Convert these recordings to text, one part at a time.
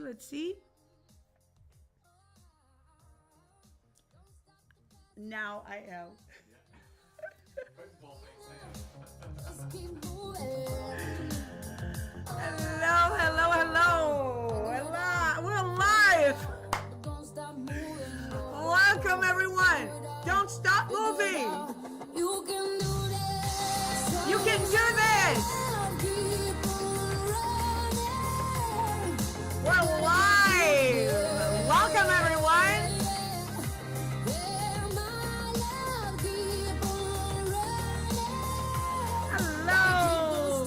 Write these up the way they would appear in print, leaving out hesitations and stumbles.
Let's see. Now I am. Hello. We're live. Welcome, everyone. Don't stop moving. You can do this. You can do this. We're live. Welcome, everyone. Hello.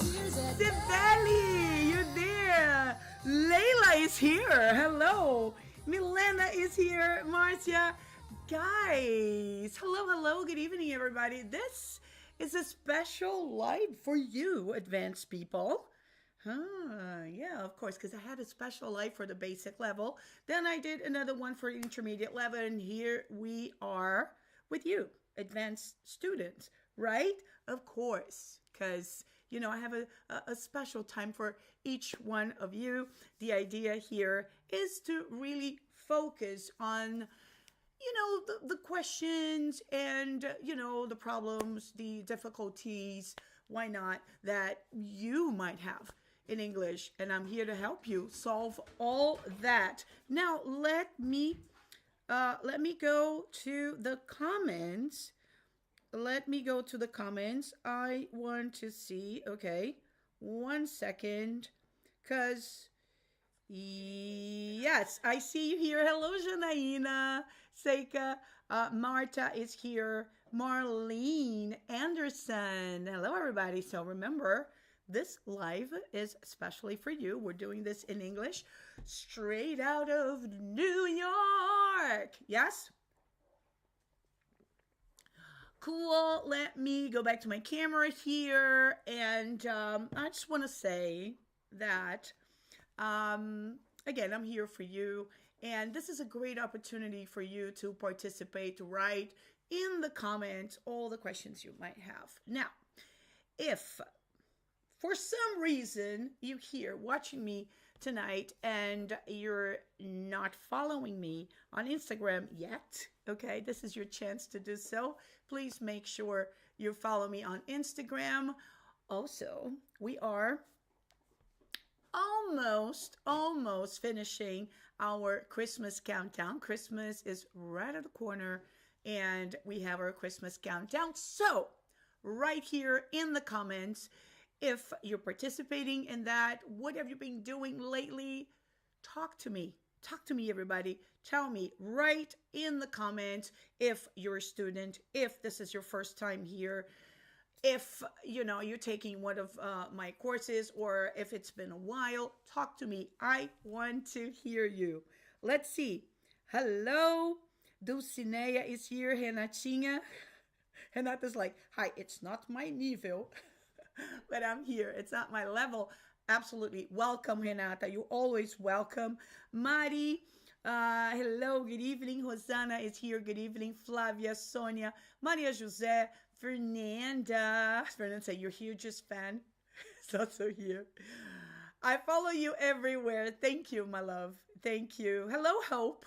Sibeli, you're there. Layla is here. Hello. Milena is here. Marcia. Guys. Hello. Good evening, everybody. This is a special live for you, advanced people. Yeah, of course, because I had a special live for the basic level. Then I did another one for intermediate level, and here we are with you, advanced students, right? Of course, because, you know, I have a special time for each one of you. The idea here is to really focus on, you know, the questions and, you know, the problems, the difficulties, why not, that you might have in English, and I'm here to help you solve all that. Now, let me go to the comments. I want to see, okay, 1 second, because, yes, I see you here. Hello, Janaína, Seika, Marta is here, Marlene Anderson. Hello, everybody. So remember, this live is especially for you. We're doing this in English, straight out of New York. Yes? Cool. Let me go back to my camera here. And I just want to say that, again, I'm here for you. And this is a great opportunity for you to participate, to write in the comments all the questions you might have. Now, if for some reason you're here watching me tonight and you're not following me on Instagram yet, okay, this is your chance to do so. Please make sure you follow me on Instagram. Also, we are almost finishing our Christmas countdown. Christmas is right at the corner and we have our Christmas countdown. So right here in the comments, if you're participating in that, what have you been doing lately? Talk to me. Talk to me, everybody. Tell me right in the comments if you're a student, if this is your first time here, if, you know, you're taking one of my courses, or if it's been a while. Talk to me. I want to hear you. Let's see. Hello. Dulcinea is here. Renatinha. Renata's like, hi, it's not my nível. But I'm here. It's not my level. Absolutely. Welcome, Renata. You're always welcome. Mari, hello. Good evening. Rosana is here. Good evening. Flavia, Sonia, Maria Jose, Fernanda. Fernanda said, you're here, just fan. It's also here. I follow you everywhere. Thank you, my love. Thank you. Hello, Hope.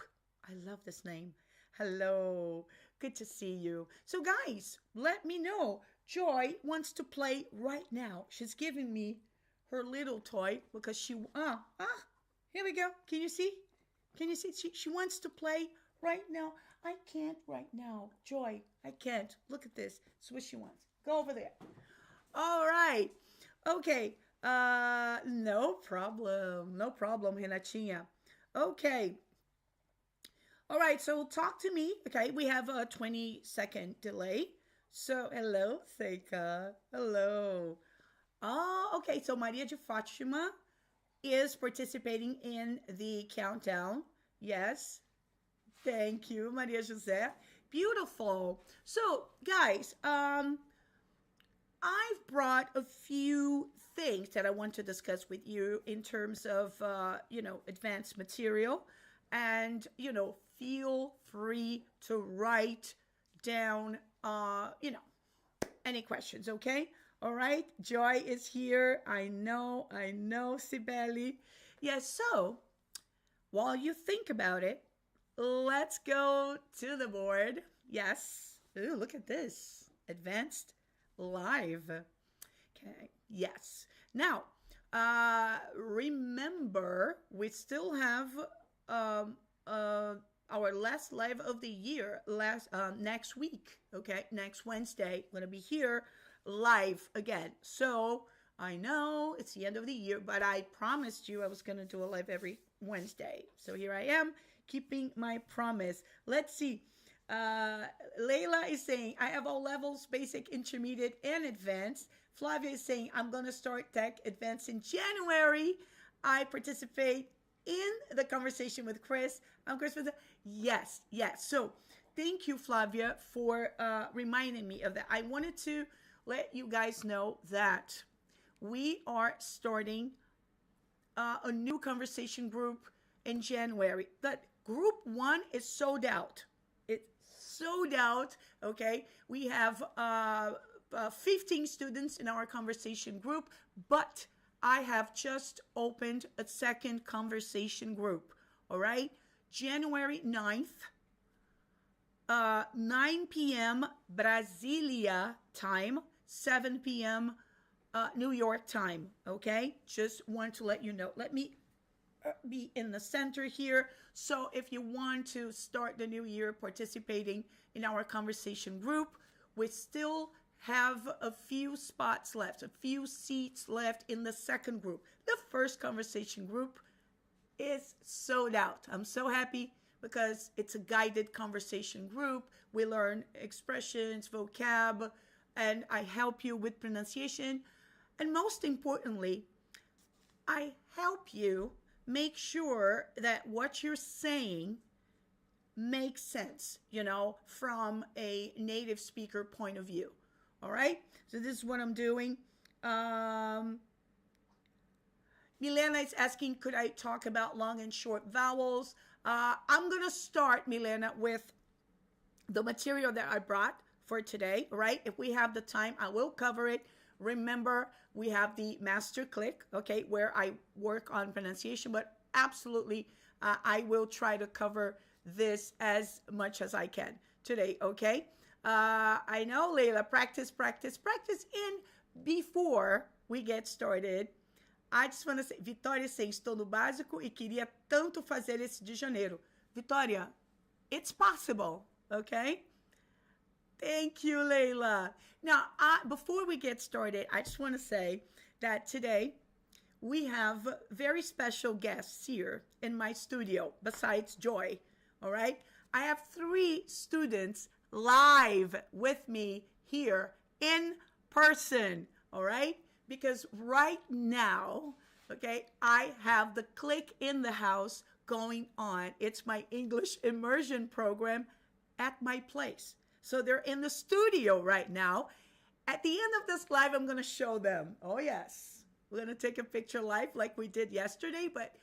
I love this name. Hello. Good to see you. So, guys, let me know. Joy wants to play right now. She's giving me her little toy because she, here we go. Can you see? Can you see? She wants to play right now. I can't right now. Joy, I can't. Look at this. It's what she wants. Go over there. All right. Okay. No problem. No problem, Renatinha. Okay. All right. So talk to me. Okay. We have a 20-second delay. So, hello, Seika. Hello. Oh, okay. So, Maria de Fátima is participating in the countdown. Yes. Thank you, Maria Jose. Beautiful. So, guys, I've brought a few things that I want to discuss with you in terms of, advanced material. And, feel free to write down, any questions, okay? All right, Joy is here. I know, Sibeli. Yes, so while you think about it, let's go to the board. Yes. Ooh, look at this. Advanced live. Okay, yes. Now, remember, we still have our last live of the year next week. Okay, next Wednesday, I'm gonna be here live again. So I know it's the end of the year, but I promised you I was gonna do a live every Wednesday. So here I am, keeping my promise. Let's see. Layla is saying, I have all levels, basic, intermediate, and advanced. Flavia is saying, I'm going to start tech advanced in January. I participate in the conversation with Chris. I'm Cris Vieira. Yes. So thank you, Flavia, for reminding me of that. I wanted to let you guys know that we are starting a new conversation group in January. That group 1 is sold out. It's sold out, okay? We have 15 students in our conversation group, but I have just opened a second conversation group, all right? January 9th, 9 p.m. Brasilia time, 7 p.m. New York time, okay? Just want to let you know. Let me be in the center here. So if you want to start the new year participating in our conversation group, we still have a few spots left, a few seats left in the second group. The first conversation group is sold out. I'm so happy because it's a guided conversation group. We learn expressions, vocab, and I help you with pronunciation. And most importantly, I help you make sure that what you're saying makes sense, from a native speaker point of view. All right? So this is what I'm doing. Milena is asking, could I talk about long and short vowels? I'm going to start, Milena, with the material that I brought for today, right? If we have the time, I will cover it. Remember, we have the master click, okay, where I work on pronunciation, but absolutely, I will try to cover this as much as I can today, okay? I know, Leila, practice. And before we get started, I just want to say, Vitória saying, estou no básico e queria tanto fazer esse de janeiro. Vitória, it's possible, okay? Thank you, Leila. Now, before we get started, I just want to say that today we have very special guests here in my studio, besides Joy, all right? I have 3 students live with me here in person, all right? Because right now, okay, I have the Click in the House going on. It's my English immersion program at my place. So they're in the studio right now. At the end of this live, I'm going to show them. Oh, yes. We're going to take a picture live like we did yesterday, but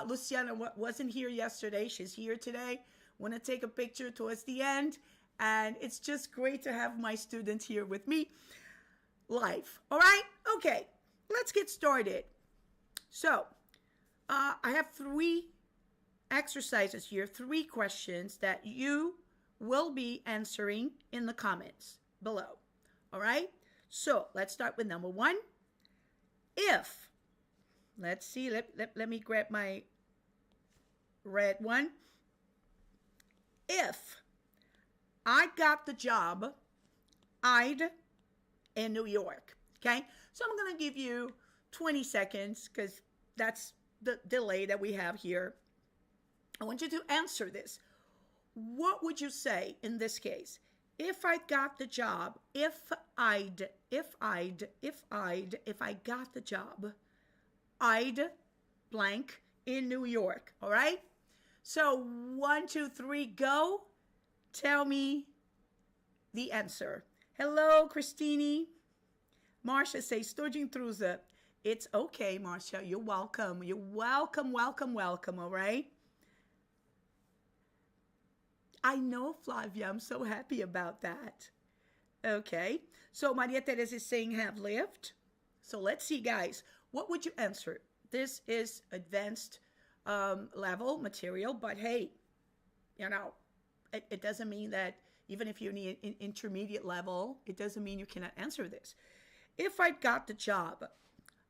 Luciana wasn't here yesterday. She's here today. Want to take a picture towards the end, and it's just great to have my students here with me live. All right? Okay, let's get started. So, I have 3 exercises here, 3 questions that you will be answering in the comments below. All right? So, let's start with number 1. If, let's see, let me grab my red one. If I got the job, I'd in New York, okay? So I'm going to give you 20 seconds because that's the delay that we have here. I want you to answer this. What would you say in this case? If I got the job, if I got the job, I'd blank in New York, all right? So 1, 2, 3, go. Tell me the answer. Hello, Christine. Marcia says, estou de intrusa. It's okay, Marcia. You're welcome. You're welcome, all right? I know, Flavia. I'm so happy about that. Okay, so Maria Teresa is saying have lived. So let's see, guys. What would you answer? This is advanced level material, but hey, you know, it doesn't mean that even if you need an intermediate level, it doesn't mean you cannot answer this. If I got the job,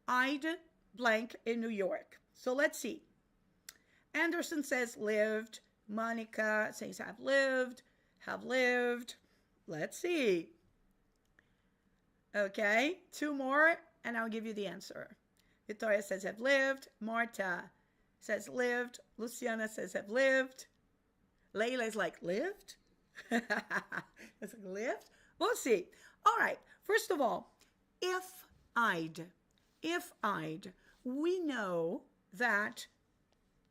I'd blank in New York. So let's see. Anderson says lived. Monica says have lived. Have lived. Let's see. Okay, 2 more, and I'll give you the answer. Victoria says have lived. Marta says lived. Luciana says have lived. Layla is like, lived? It's like, lived? We'll see. All right, first of all, if I'd, we know that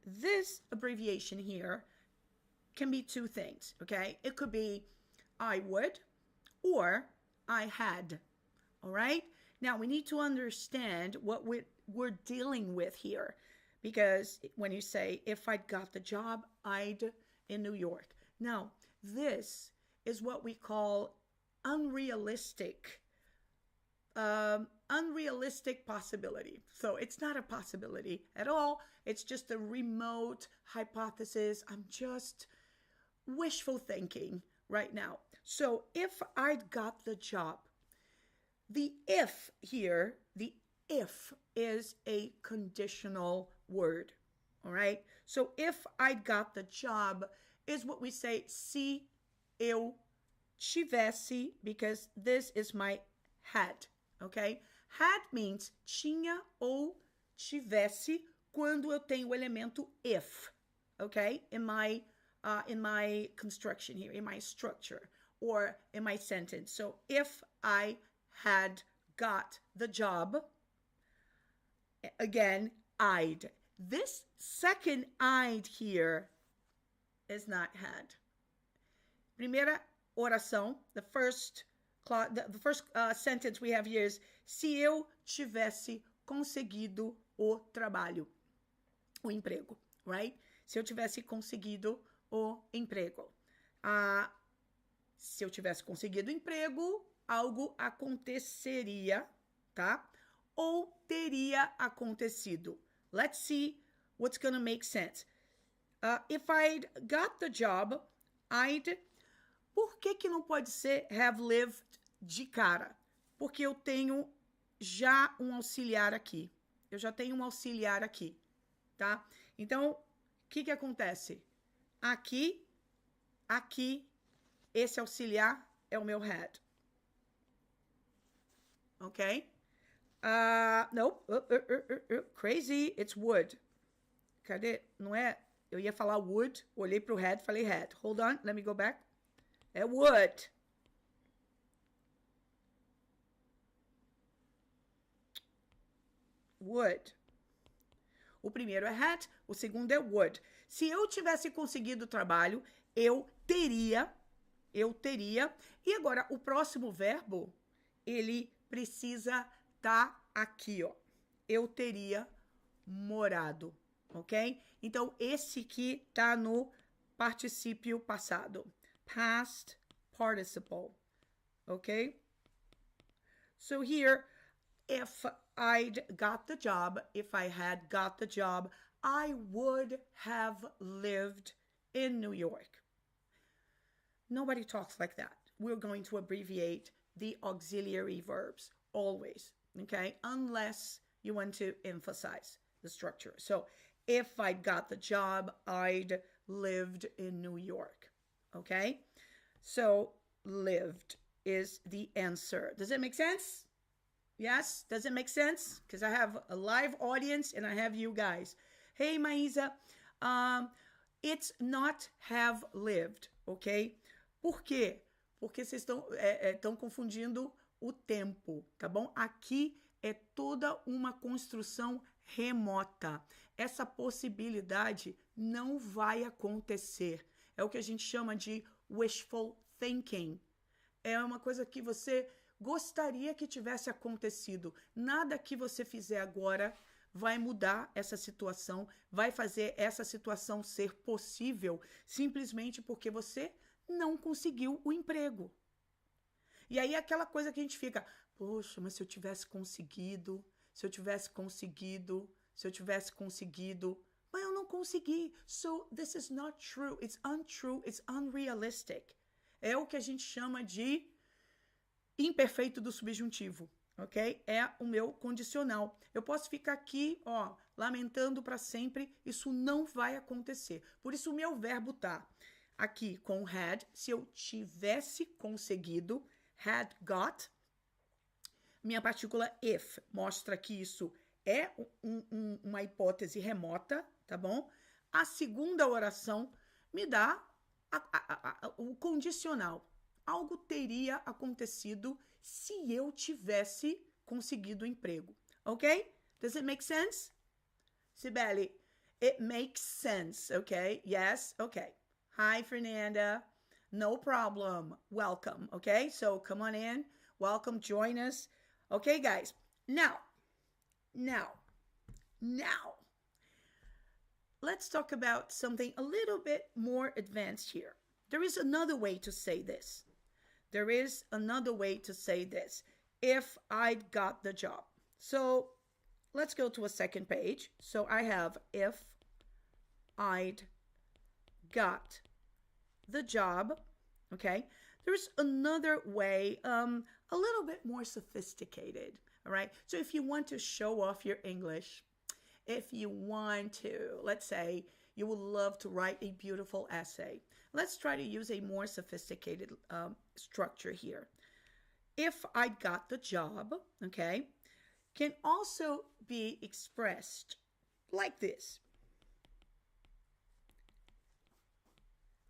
this abbreviation here can be 2 things, okay? It could be I would or I had, all right? Now, we need to understand what we're dealing with here, because when you say, if I'd got the job, I'd in New York. Now, this is what we call unrealistic possibility. So it's not a possibility at all. It's just a remote hypothesis. I'm just wishful thinking right now. So if I'd got the job, the if here, the if is a conditional word, all right? So if I'd got the job is what we say, se eu tivesse, because this is my had, okay? Had means tinha ou tivesse quando eu tenho o elemento if, okay? In my construction here, in my structure, or in my sentence. So if I had got the job, again, I'd. This second I'd here is not had. Primeira oração, the first sentence we have here is se eu tivesse conseguido o trabalho, o emprego, right? Se eu tivesse conseguido o emprego. Se eu tivesse conseguido o emprego, algo aconteceria, tá? Ou teria acontecido. Let's see what's going to make sense. If I'd got the job, I'd... Por que não pode ser have lived de cara? Porque eu tenho já um auxiliar aqui. Eu já tenho um auxiliar aqui, tá? Então, o que acontece? Aqui, esse auxiliar é o meu had. Ok? Nope. Crazy, it's would. Cadê? Não é? Eu ia falar would, olhei para o had, falei had. Hold on, let me go back. É would. Would. O primeiro é had, o segundo é would. Se eu tivesse conseguido o trabalho, eu teria. E agora, o próximo verbo, ele precisa estar aqui, ó. Eu teria morado, ok? Então, esse aqui tá no particípio passado. Past participle, okay? So here, if I'd got the job, if I had got the job, I would have lived in New York. Nobody talks like that. We're going to abbreviate the auxiliary verbs always, okay? Unless you want to emphasize the structure. So, if I'd got the job, I'd lived in New York. Okay, so lived is the answer. Does that make sense? Yes, does it make sense? Because I have a live audience and I have you guys. Hey, Maísa, it's not have lived, ok? Por quê? Porque vocês estão confundindo o tempo, tá bom? Aqui é toda uma construção remota. Essa possibilidade não vai acontecer. É o que a gente chama de wishful thinking. É uma coisa que você gostaria que tivesse acontecido. Nada que você fizer agora vai mudar essa situação, vai fazer essa situação ser possível simplesmente porque você não conseguiu o emprego. E aí aquela coisa que a gente fica, poxa, mas se eu tivesse conseguido, se eu tivesse conseguido, se eu tivesse conseguido, mas eu não consegui. So this is not true, it's untrue, it's unrealistic. É o que a gente chama de imperfeito do subjuntivo, ok? É o meu condicional. Eu posso ficar aqui, ó, lamentando para sempre, isso não vai acontecer. Por isso o meu verbo tá aqui com had, se eu tivesse conseguido, had got. Minha partícula if mostra que isso é uma hipótese remota, tá bom? A segunda oração me dá o condicional. Algo teria acontecido se eu tivesse conseguido o emprego, ok? Does it make sense? Sibeli, it makes sense, okay? Yes, okay. Hi, Fernanda. No problem. Welcome, okay? So come on in. Welcome, join us. Okay, guys. Now, let's talk about something a little bit more advanced here. There is another way to say this. There is another way to say this. If I'd got the job. So let's go to a second page. So I have if I'd got the job. Okay. There's another way, a little bit more sophisticated. All right. So if you want to show off your English, if you want to, let's say you would love to write a beautiful essay. Let's try to use a more sophisticated structure here. If I got the job, okay, can also be expressed like this.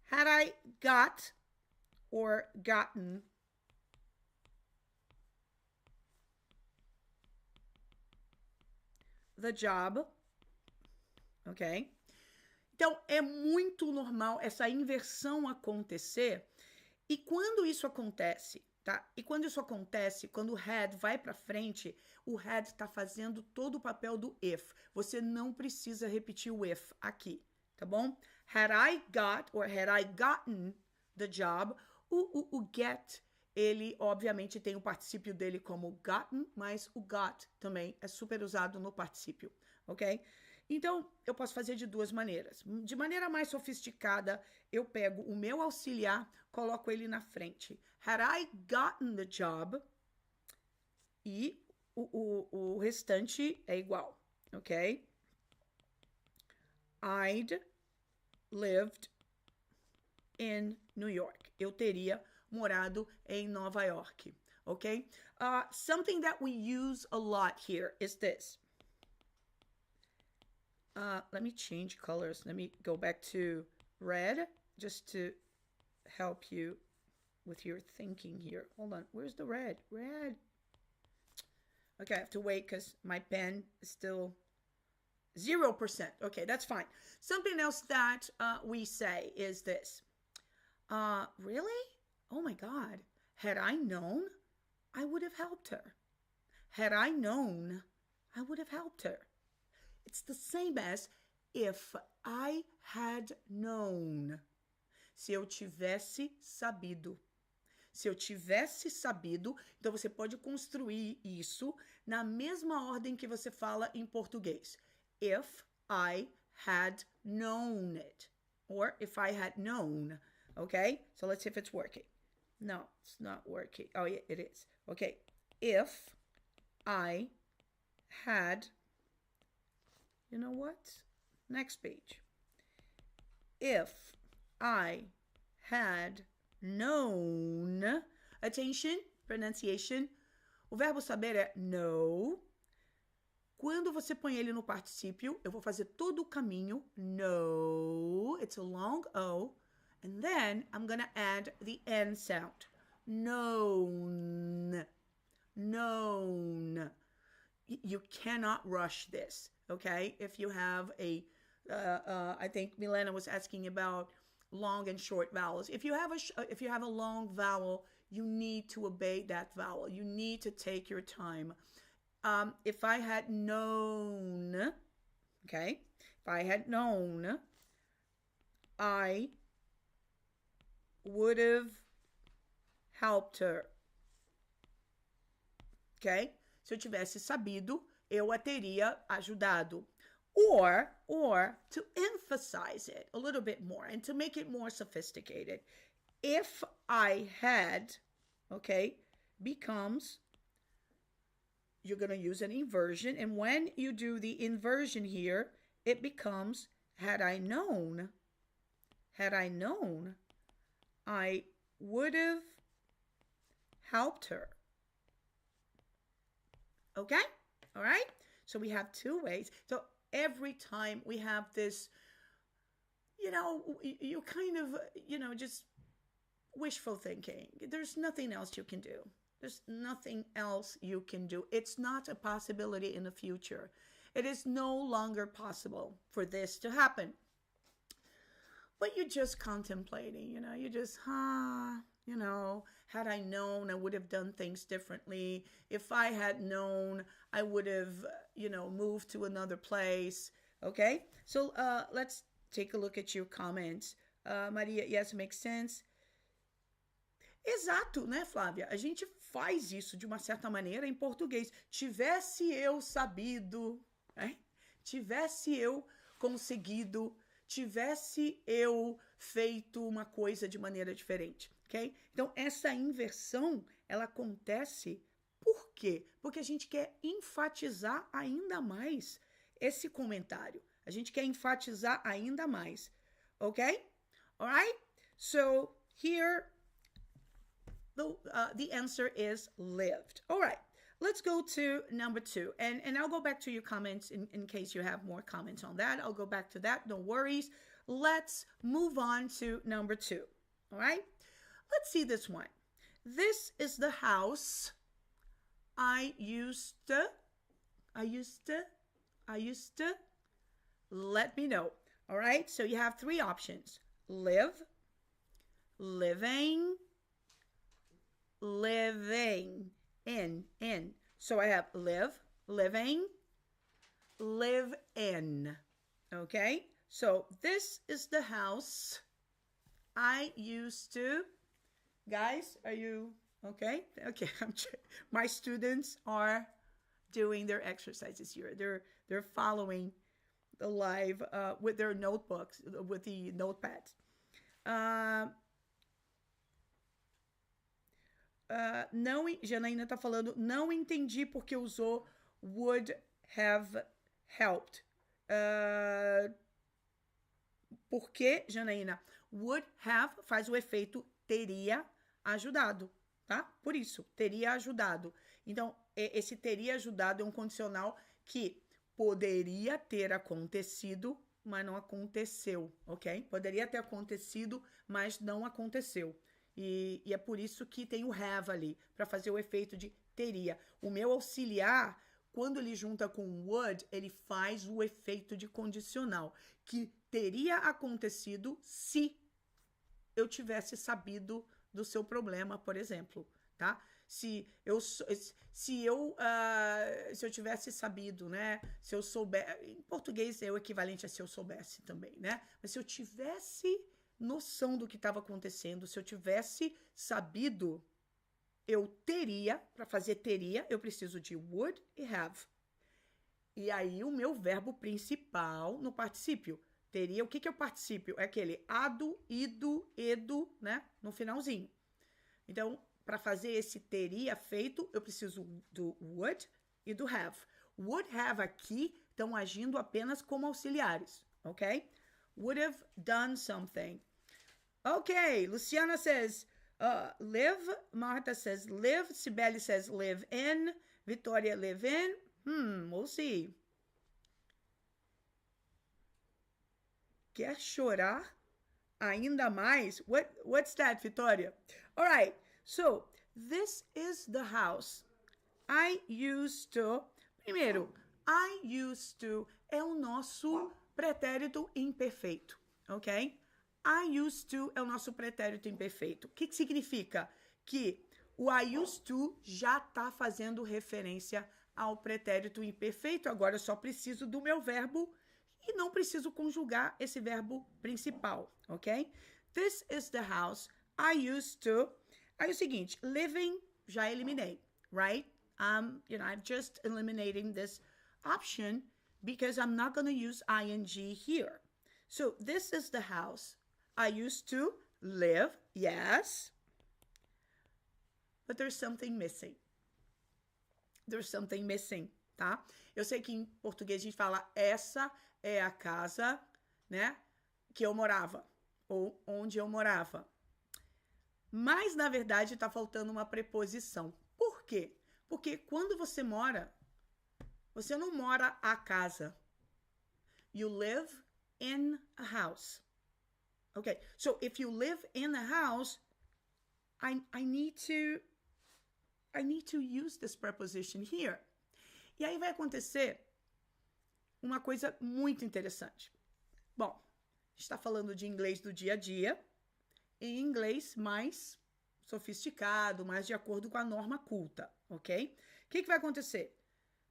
Had I got or gotten the job, ok? Então, é muito normal essa inversão acontecer. E quando isso acontece, tá? E quando isso acontece, quando o had vai para frente, o had está fazendo todo o papel do if. Você não precisa repetir o if aqui, tá bom? Had I got or had I gotten the job, o get, ele obviamente tem o particípio dele como gotten, mas o got também é super usado no particípio, ok? Então, eu posso fazer de duas maneiras. De maneira mais sofisticada, eu pego o meu auxiliar, coloco ele na frente. Had I gotten the job? E o restante é igual, ok? I'd lived in New York. Eu teria morado em Nova York, ok? Something that we use a lot here is this. Let me change colors. Let me go back to red just to help you with your thinking here. Hold on. Where's the red? Red. Okay, I have to wait because my pen is still 0%. Okay, that's fine. Something else that we say is this. Really? Oh my God. Had I known, I would have helped her. Had I known, I would have helped her. It's the same as if I had known. Se eu tivesse sabido. Se eu tivesse sabido, então você pode construir isso na mesma ordem que você fala em português. If I had known it. Or if I had known. Okay? So let's see if it's working. No, it's not working. Oh, yeah, it is. Okay. If I had... You know what? Next page. If I had known, attention, pronunciation. O verbo saber é know. Quando você põe ele no particípio, eu vou fazer todo o caminho. Know. It's a long O. And then I'm going to add the N sound. Known. Known. You cannot rush this. Okay, if you have a, I think Milena was asking about long and short vowels. If you have a long vowel, you need to obey that vowel. You need to take your time. If I had known, okay, if I had known, I would have helped her. ok? Se eu tivesse sabido, eu a teria ajudado. Or to emphasize it a little bit more and to make it more sophisticated. If I had, okay, becomes, you're going to use an inversion. And when you do the inversion here, it becomes, had I known, I would have helped her. Okay? All right? So we have two ways. So every time we have this, you kind of, just wishful thinking. There's nothing else you can do. There's nothing else you can do. It's not a possibility in the future. It is no longer possible for this to happen. But you're just contemplating, you just, had I known, I would have done things differently. If I had known, I would have, moved to another place. Okay? So let's take a look at your comments. Maria, yes, makes sense. Exato, né, Flávia? A gente faz isso de uma certa maneira em português. Tivesse eu sabido, né? Tivesse eu conseguido, tivesse eu feito uma coisa de maneira diferente, ok? Então, essa inversão, ela acontece por quê? Porque a gente quer enfatizar ainda mais esse comentário. A gente quer enfatizar ainda mais, ok? Alright? So, here, the answer is lived. Alright. Let's go to number 2. And I'll go back to your comments in case you have more comments on that. I'll go back to that. No worries. Let's move on to number 2. All right? Let's see this one. This is the house I used to. Let me know. All right? So you have 3 options. Live, living, living. In. So I have live, living, live in. Okay? So this is the house I used to. Guys, are you okay? Okay, my students are doing their exercises here. They're following the live with their notebooks, with the notepads. Janaína tá falando, não entendi porque usou would have helped. Porque, Janaína, would have faz o efeito teria ajudado, tá? Por isso, teria ajudado. Então, esse teria ajudado é um condicional que poderia ter acontecido, mas não aconteceu, ok? Poderia ter acontecido, mas não aconteceu. E é por isso que tem o have ali, para fazer o efeito de teria. O meu auxiliar, quando ele junta com would, ele faz o efeito de condicional, que teria acontecido se eu tivesse sabido do seu problema, por exemplo, tá? Se eu tivesse sabido, né? Se eu souber, em português é o equivalente a se eu soubesse também, né? Mas se eu tivesse noção do que estava acontecendo, se eu tivesse sabido, eu teria, para fazer teria, eu preciso de would e have. E aí o meu verbo principal no particípio. Teria, o que é o particípio? É aquele ado, ido, edo, né? No finalzinho. Então, para fazer esse teria feito, eu preciso do would e do have. Would have aqui estão agindo apenas como auxiliares, ok? Would have done something. Okay, Luciana says live. Marta says live. Sibeli says live in. Victoria, live in. We'll see. Quer chorar ainda mais? What's that, Victoria? All right, so this is the house I used to. Primeiro, I used to é o nosso pretérito imperfeito, ok? I used to é o nosso pretérito imperfeito. O que significa? Que o I used to já está fazendo referência ao pretérito imperfeito. Agora eu só preciso do meu verbo e não preciso conjugar esse verbo principal, ok? This is the house I used to. Aí é o seguinte, living, já eliminei, right? I'm just eliminating this option because I'm not going to use ing here. So this is the house I used to live, yes, but there's something missing. There's something missing, tá? Eu sei que em português a gente fala essa é a casa, né, que eu morava, ou onde eu morava. Mas, na verdade, tá faltando uma preposição. Por quê? Porque quando você mora, você não mora a casa. You live in a house. Okay, so if you live in a house, I need to use this preposition here. E aí vai acontecer uma coisa muito interessante. Bom, a gente está falando de inglês do dia a dia, em inglês mais sofisticado, mais de acordo com a norma culta, ok? O que vai acontecer?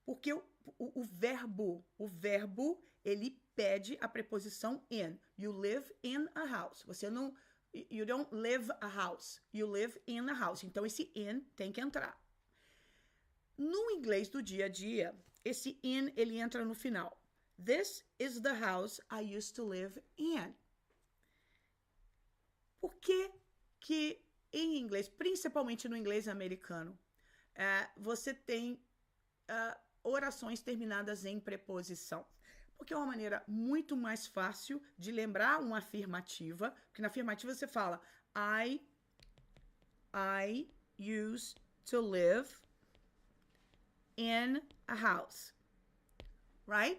Porque o verbo, ele pede a preposição in. You live in a house. Você não... You don't live a house. You live in a house. Então, esse in tem que entrar. No inglês do dia a dia, esse in, ele entra no final. This is the house I used to live in. Por que que em inglês, principalmente no inglês americano, você tem orações terminadas em preposição? Porque é uma maneira muito mais fácil de lembrar uma afirmativa, porque na afirmativa você fala I used to live in a house, right?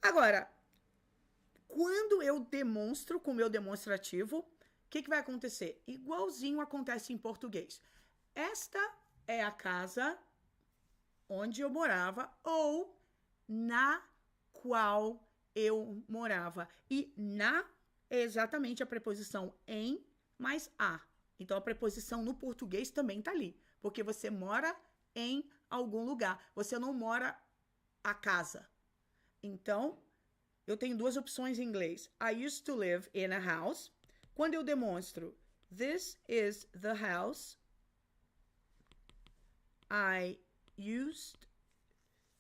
Agora, quando eu demonstro com o meu demonstrativo, o que vai acontecer? Igualzinho acontece em português. Esta é a casa onde eu morava ou na qual eu morava. E na é exatamente a preposição em mais a. Então, a preposição no português também tá ali. Porque você mora em algum lugar. Você não mora a casa. Então, eu tenho duas opções em inglês. I used to live in a house. Quando eu demonstro, this is the house I used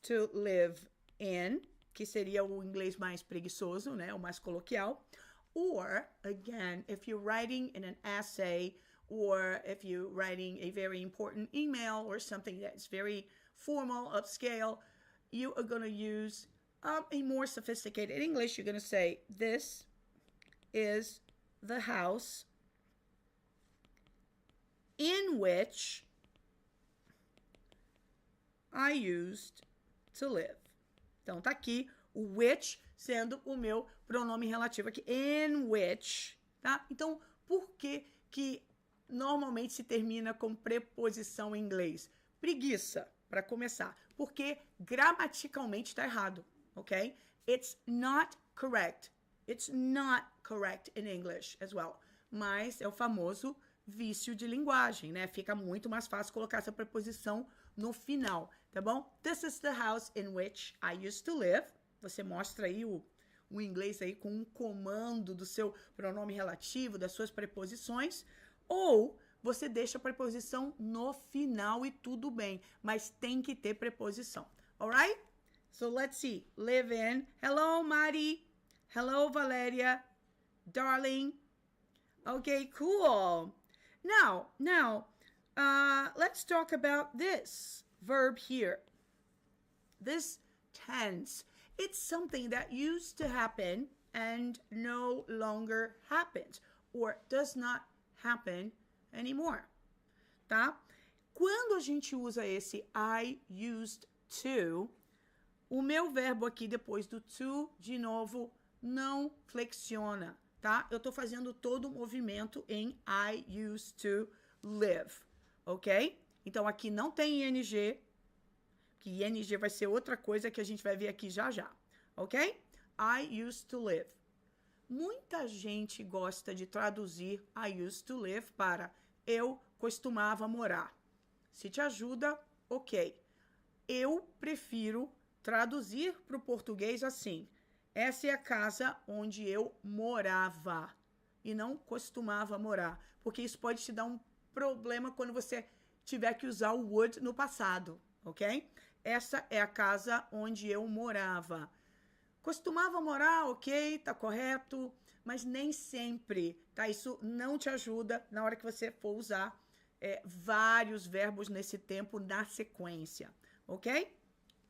to live in, que seria o inglês mais preguiçoso, né? O mais coloquial. Or, again, if you're writing in an essay, or if you're writing a very important email or something that's very formal, upscale, you are going to use a more sophisticated English. You're going to say, this is the house in which I used to live. Então, tá aqui o which sendo o meu pronome relativo aqui. In which, tá? Então, por que que normalmente se termina com preposição em inglês? Preguiça, para começar. Porque gramaticalmente está errado, ok? It's not correct. It's not correct in English as well. Mas é o famoso vício de linguagem, né? Fica muito mais fácil colocar essa preposição no final, tá bom? This is the house in which I used to live. Você mostra aí o inglês aí com um comando do seu pronome relativo, das suas preposições, ou você deixa a preposição no final e tudo bem, mas tem que ter preposição, alright? So let's see. Live in. Hello, Mari. Hello, Valeria. Darling. Okay, cool. Now, let's talk about this verb here. This tense. It's something that used to happen and no longer happens, or does not happen anymore, tá? Quando a gente usa esse I used to, o meu verbo aqui depois do to, de novo, não flexiona, tá? Eu tô fazendo todo o movimento em I used to live, ok? Então, aqui não tem ing, que ing vai ser outra coisa que a gente vai ver aqui já já, ok? I used to live. Muita gente gosta de traduzir I used to live para eu costumava morar. Se te ajuda, ok. Eu prefiro traduzir para o português assim. Essa é a casa onde eu morava e não costumava morar, porque isso pode te dar um problema quando você tiver que usar o would no passado, ok? Essa é a casa onde eu morava. Costumava morar, ok, tá correto, mas nem sempre, tá? Isso não te ajuda na hora que você for usar vários verbos nesse tempo na sequência, ok?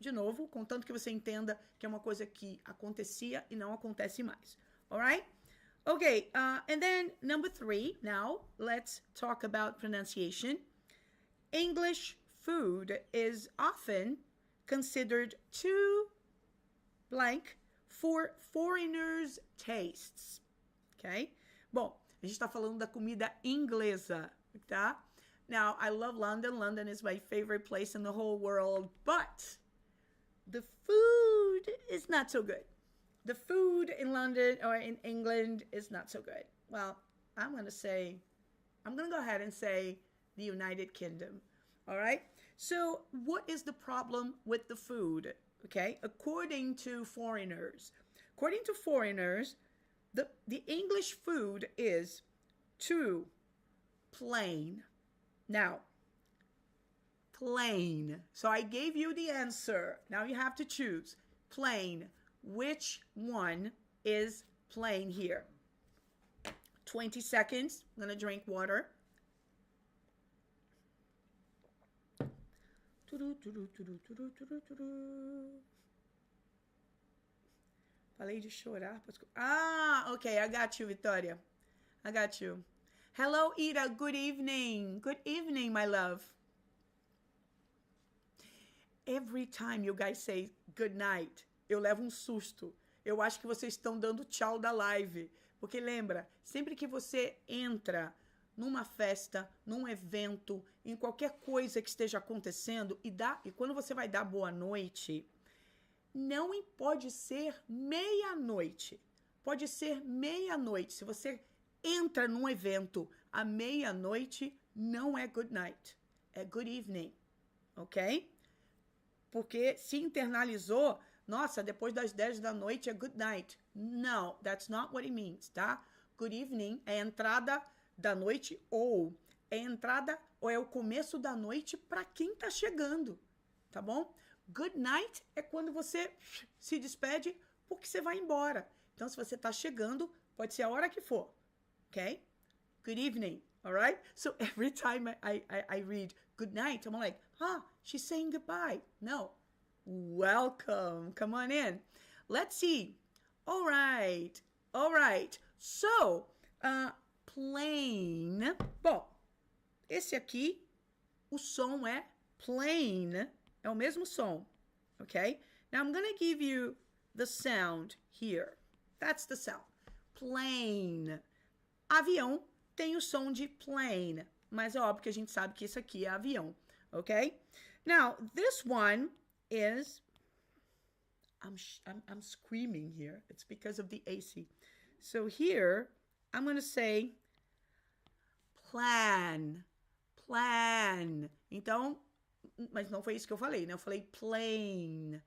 De novo, contanto que você entenda que é uma coisa que acontecia e não acontece mais, alright? Okay, and then number 3, now let's talk about pronunciation. English food is often considered too blank for foreigners' tastes, ok? Bom, a gente está falando da comida inglesa, tá? Now, I love London. London is my favorite place in the whole world, but the food is not so good. The food in London or in England is not so good. Well, I'm going to go ahead and say the United Kingdom, all right? So what is the problem with the food, okay? According to foreigners, the English food is too plain. Now, plain. So I gave you the answer. Now you have to choose. Plain. Which one is plain here? 20 seconds. I'm going to drink water. Falei de chorar. Okay. I got you, Victoria. I got you. Hello, Ida. Good evening. Good evening, my love. Every time you guys say good night, eu levo um susto. Eu acho que vocês estão dando tchau da live. Porque lembra, sempre que você entra numa festa, num evento, em qualquer coisa que esteja acontecendo, e quando você vai dar boa noite, não pode ser meia-noite. Pode ser meia-noite. Se você entra num evento à meia-noite, não é good night. É good evening. Ok? Porque se internalizou, nossa, depois das 10 da noite é good night. No, that's not what it means, tá? Good evening é a entrada da noite ou é o começo da noite para quem tá chegando, tá bom? Good night é quando você se despede porque você vai embora. Então, se você tá chegando, pode ser a hora que for, ok? Good evening, all right? So every time I read good night, I'm like, she's saying goodbye. No. Welcome. Come on in. Let's see. All right. So, plain. Bom, esse aqui, o som é plain. É o mesmo som. Okay? Now, I'm going to give you the sound here. That's the sound. Plain. Avião tem o som de plane. Mas é óbvio que a gente sabe que isso aqui é avião. Okay? Now, this one is, I'm screaming here. It's because of the AC. So here, I'm going to say plan. Então, mas não foi isso que eu falei, né? Eu falei plain.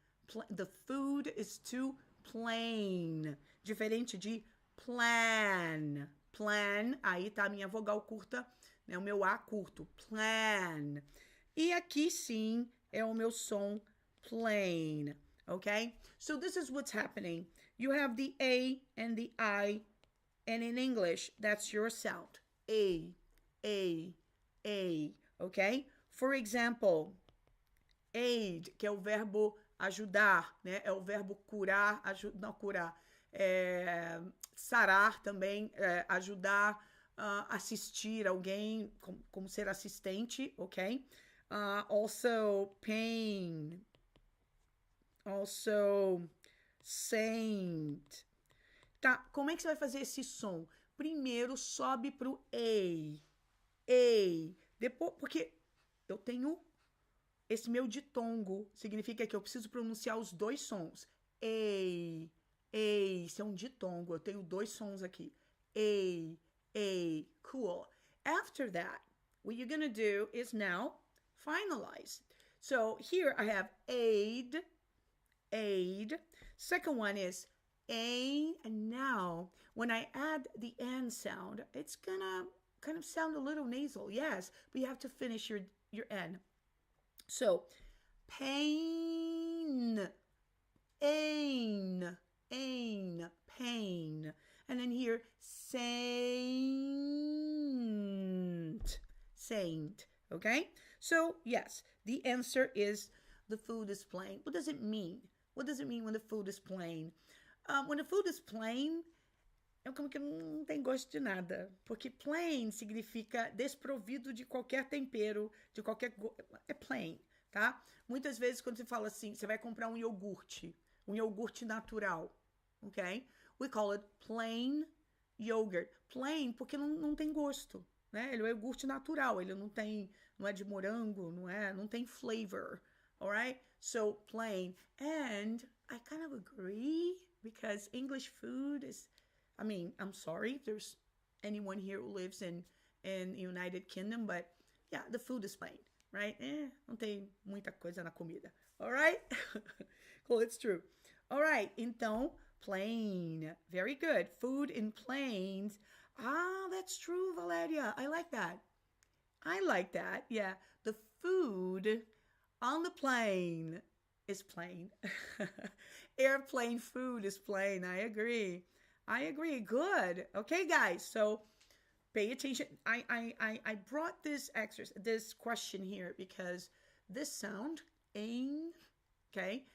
The food is too plain. Diferente de plan. Plan, aí tá a minha vogal curta, né? O meu A curto. Plan. E aqui sim é o meu som plain, okay? So this is what's happening. You have the A and the I, and in English, that's your sound. A, okay? For example, aid, que é o verbo ajudar, né? É o verbo curar, não curar, sarar também, ajudar, assistir alguém, como ser assistente, ok? Also pain, also saint. Tá, como é que você vai fazer esse som? Primeiro sobe pro A. Depois, porque eu tenho esse meu ditongo, significa que eu preciso pronunciar os dois sons. A, isso é um ditongo, eu tenho dois sons aqui. A, cool. After that, what you're gonna do is now finalize. So here I have aid. Second one is a, and now when I add the N sound, it's gonna kind of sound a little nasal, yes, but you have to finish your N. So, pain, ain, pain. And then here, saint, okay? So, yes, the answer is the food is plain. What does it mean? What does it mean when the food is plain? When the food is plain, é como que não tem gosto de nada. Porque plain significa desprovido de qualquer tempero, de qualquer... É plain, tá? Muitas vezes quando você fala assim, você vai comprar um iogurte natural, ok? We call it plain yogurt. Plain porque não tem gosto, né? Ele é iogurte natural, ele não é de morango, não tem flavor, alright? So plain. And I kind of agree because English food is, I mean, I'm sorry if there's anyone here who lives in United Kingdom, but yeah, the food is plain, right? Não tem muita coisa na comida, alright? Cool, it's true. Alright, então, plain. Very good. Food in plains. Ah, that's true, Valeria. I like that. Yeah, the food on the plane is plain. Airplane food is plain. I agree. Good. Okay, guys. So pay attention. I brought this question here because this sound, ain, okay?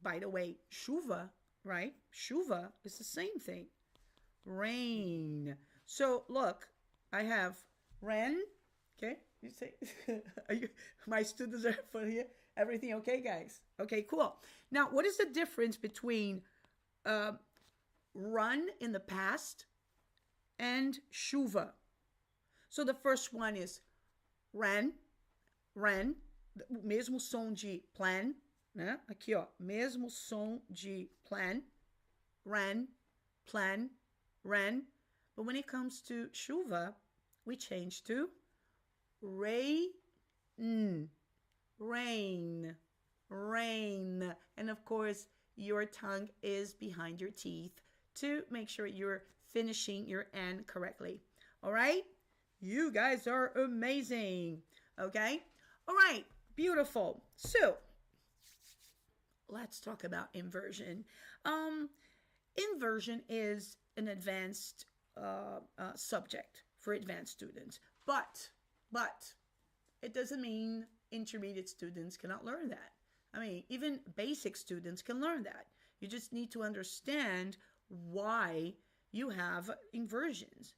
By the way, chuva, right? Chuva is the same thing. Rain. So look, I have ren. Okay, you say, my students are for here. Everything okay, guys? Okay, cool. Now, what is the difference between run in the past and chuva? So the first one is ran, mesmo som de plan, né? Aqui, ó, mesmo som de plan, ran, plan, ran. But when it comes to chuva, we change to rain. And of course, your tongue is behind your teeth to make sure you're finishing your N correctly. All right? You guys are amazing. Okay? All right. Beautiful. So, let's talk about inversion. Inversion is an advanced subject for advanced students. But it doesn't mean intermediate students cannot learn that. I mean, even basic students can learn that. You just need to understand why you have inversions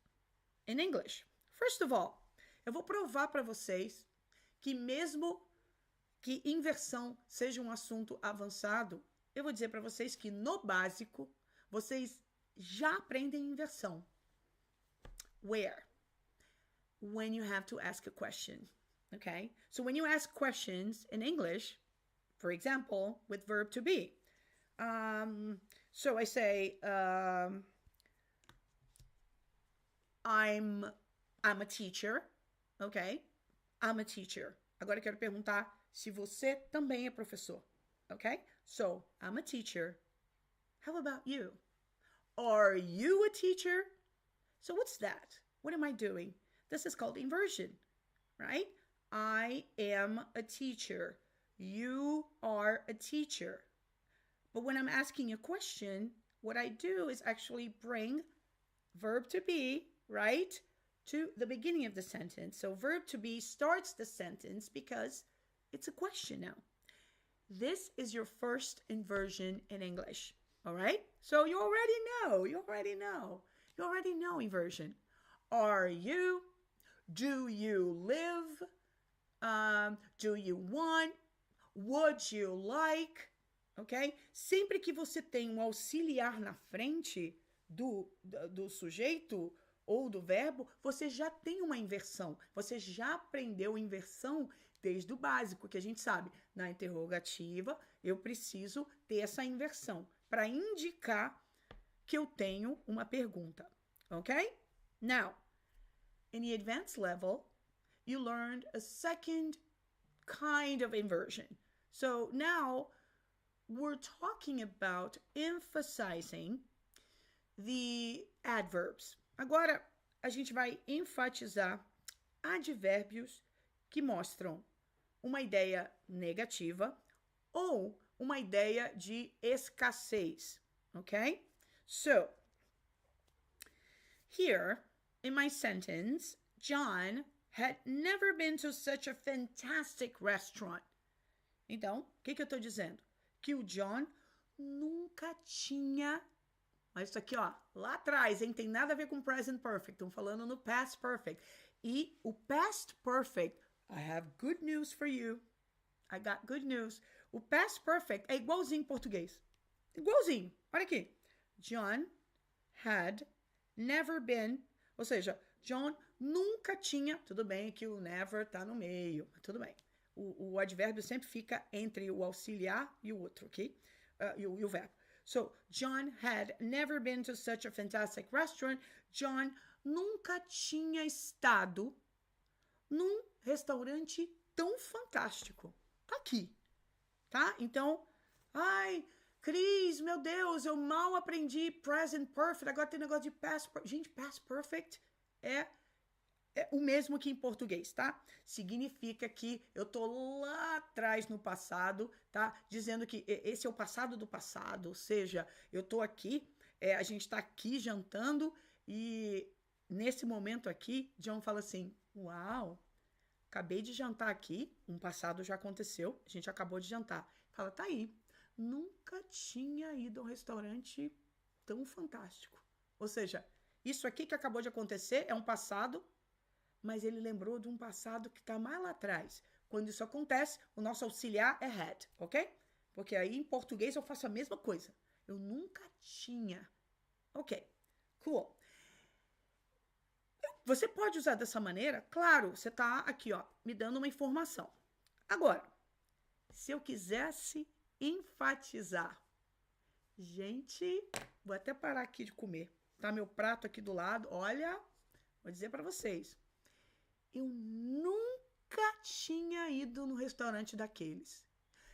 in English. First of all, eu vou provar para vocês que mesmo que inversão seja um assunto avançado, eu vou dizer para vocês que no básico, vocês já aprendem inversão. Where? When you have to ask a question. Okay? So when you ask questions in English, for example, with verb to be. So I say, I'm a teacher. Okay? I'm a teacher. Agora eu quero perguntar se você também é professor. Okay? So, I'm a teacher. How about you? Are you a teacher? So what's that? What am I doing? This is called inversion, right? I am a teacher. You are a teacher. But when I'm asking a question, what I do is actually bring verb to be, right, to the beginning of the sentence. So verb to be starts the sentence because it's a question now. This is your first inversion in English, all right? So you already know inversion. Are you? Do you live? Do you want? Would you like? Ok? Sempre que você tem um auxiliar na frente do sujeito ou do verbo, você já tem uma inversão. Você já aprendeu inversão desde o básico, que a gente sabe. Na interrogativa, eu preciso ter essa inversão para indicar que eu tenho uma pergunta. Ok? Now, in the advanced level, you learned a second kind of inversion. So now we're talking about emphasizing the adverbs. Agora, a gente vai enfatizar advérbios que mostram uma ideia negativa ou uma ideia de escassez, ok? So, here in my sentence, John had never been to such a fantastic restaurant. Então, o que eu estou dizendo? Que o John nunca tinha... Mas isso aqui, ó, lá atrás, hein? Tem nada a ver com present perfect. Estão falando no past perfect. E o past perfect, I have good news for you. I got good news. O past perfect é igualzinho em português. Igualzinho. Olha aqui. John had never been, ou seja, John nunca tinha, tudo bem que o never tá no meio, tudo bem. O advérbio sempre fica entre o auxiliar e o outro, ok? E o verbo. So, John had never been to such a fantastic restaurant. John nunca tinha estado num restaurante tão fantástico. Tá aqui, tá? Então, ai, Cris, meu Deus, eu mal aprendi present perfect, agora tem negócio de past perfect. Gente, past perfect é o mesmo que em português, tá? Significa que eu tô lá atrás no passado, tá? Dizendo que esse é o passado do passado, ou seja, eu tô aqui, a gente tá aqui jantando e nesse momento aqui, John fala assim, uau, acabei de jantar aqui, um passado já aconteceu, a gente acabou de jantar. Fala, tá aí, nunca tinha ido a um restaurante tão fantástico. Ou seja, isso aqui que acabou de acontecer é um passado, mas ele lembrou de um passado que está mais lá atrás. Quando isso acontece, o nosso auxiliar é had, ok? Porque aí em português eu faço a mesma coisa. Eu nunca tinha. Ok, cool. Você pode usar dessa maneira? Claro, você está aqui, ó, me dando uma informação. Agora, se eu quisesse enfatizar, gente, vou até parar aqui de comer. Tá meu prato aqui do lado, olha, vou dizer para vocês. Eu nunca tinha ido no restaurante daqueles.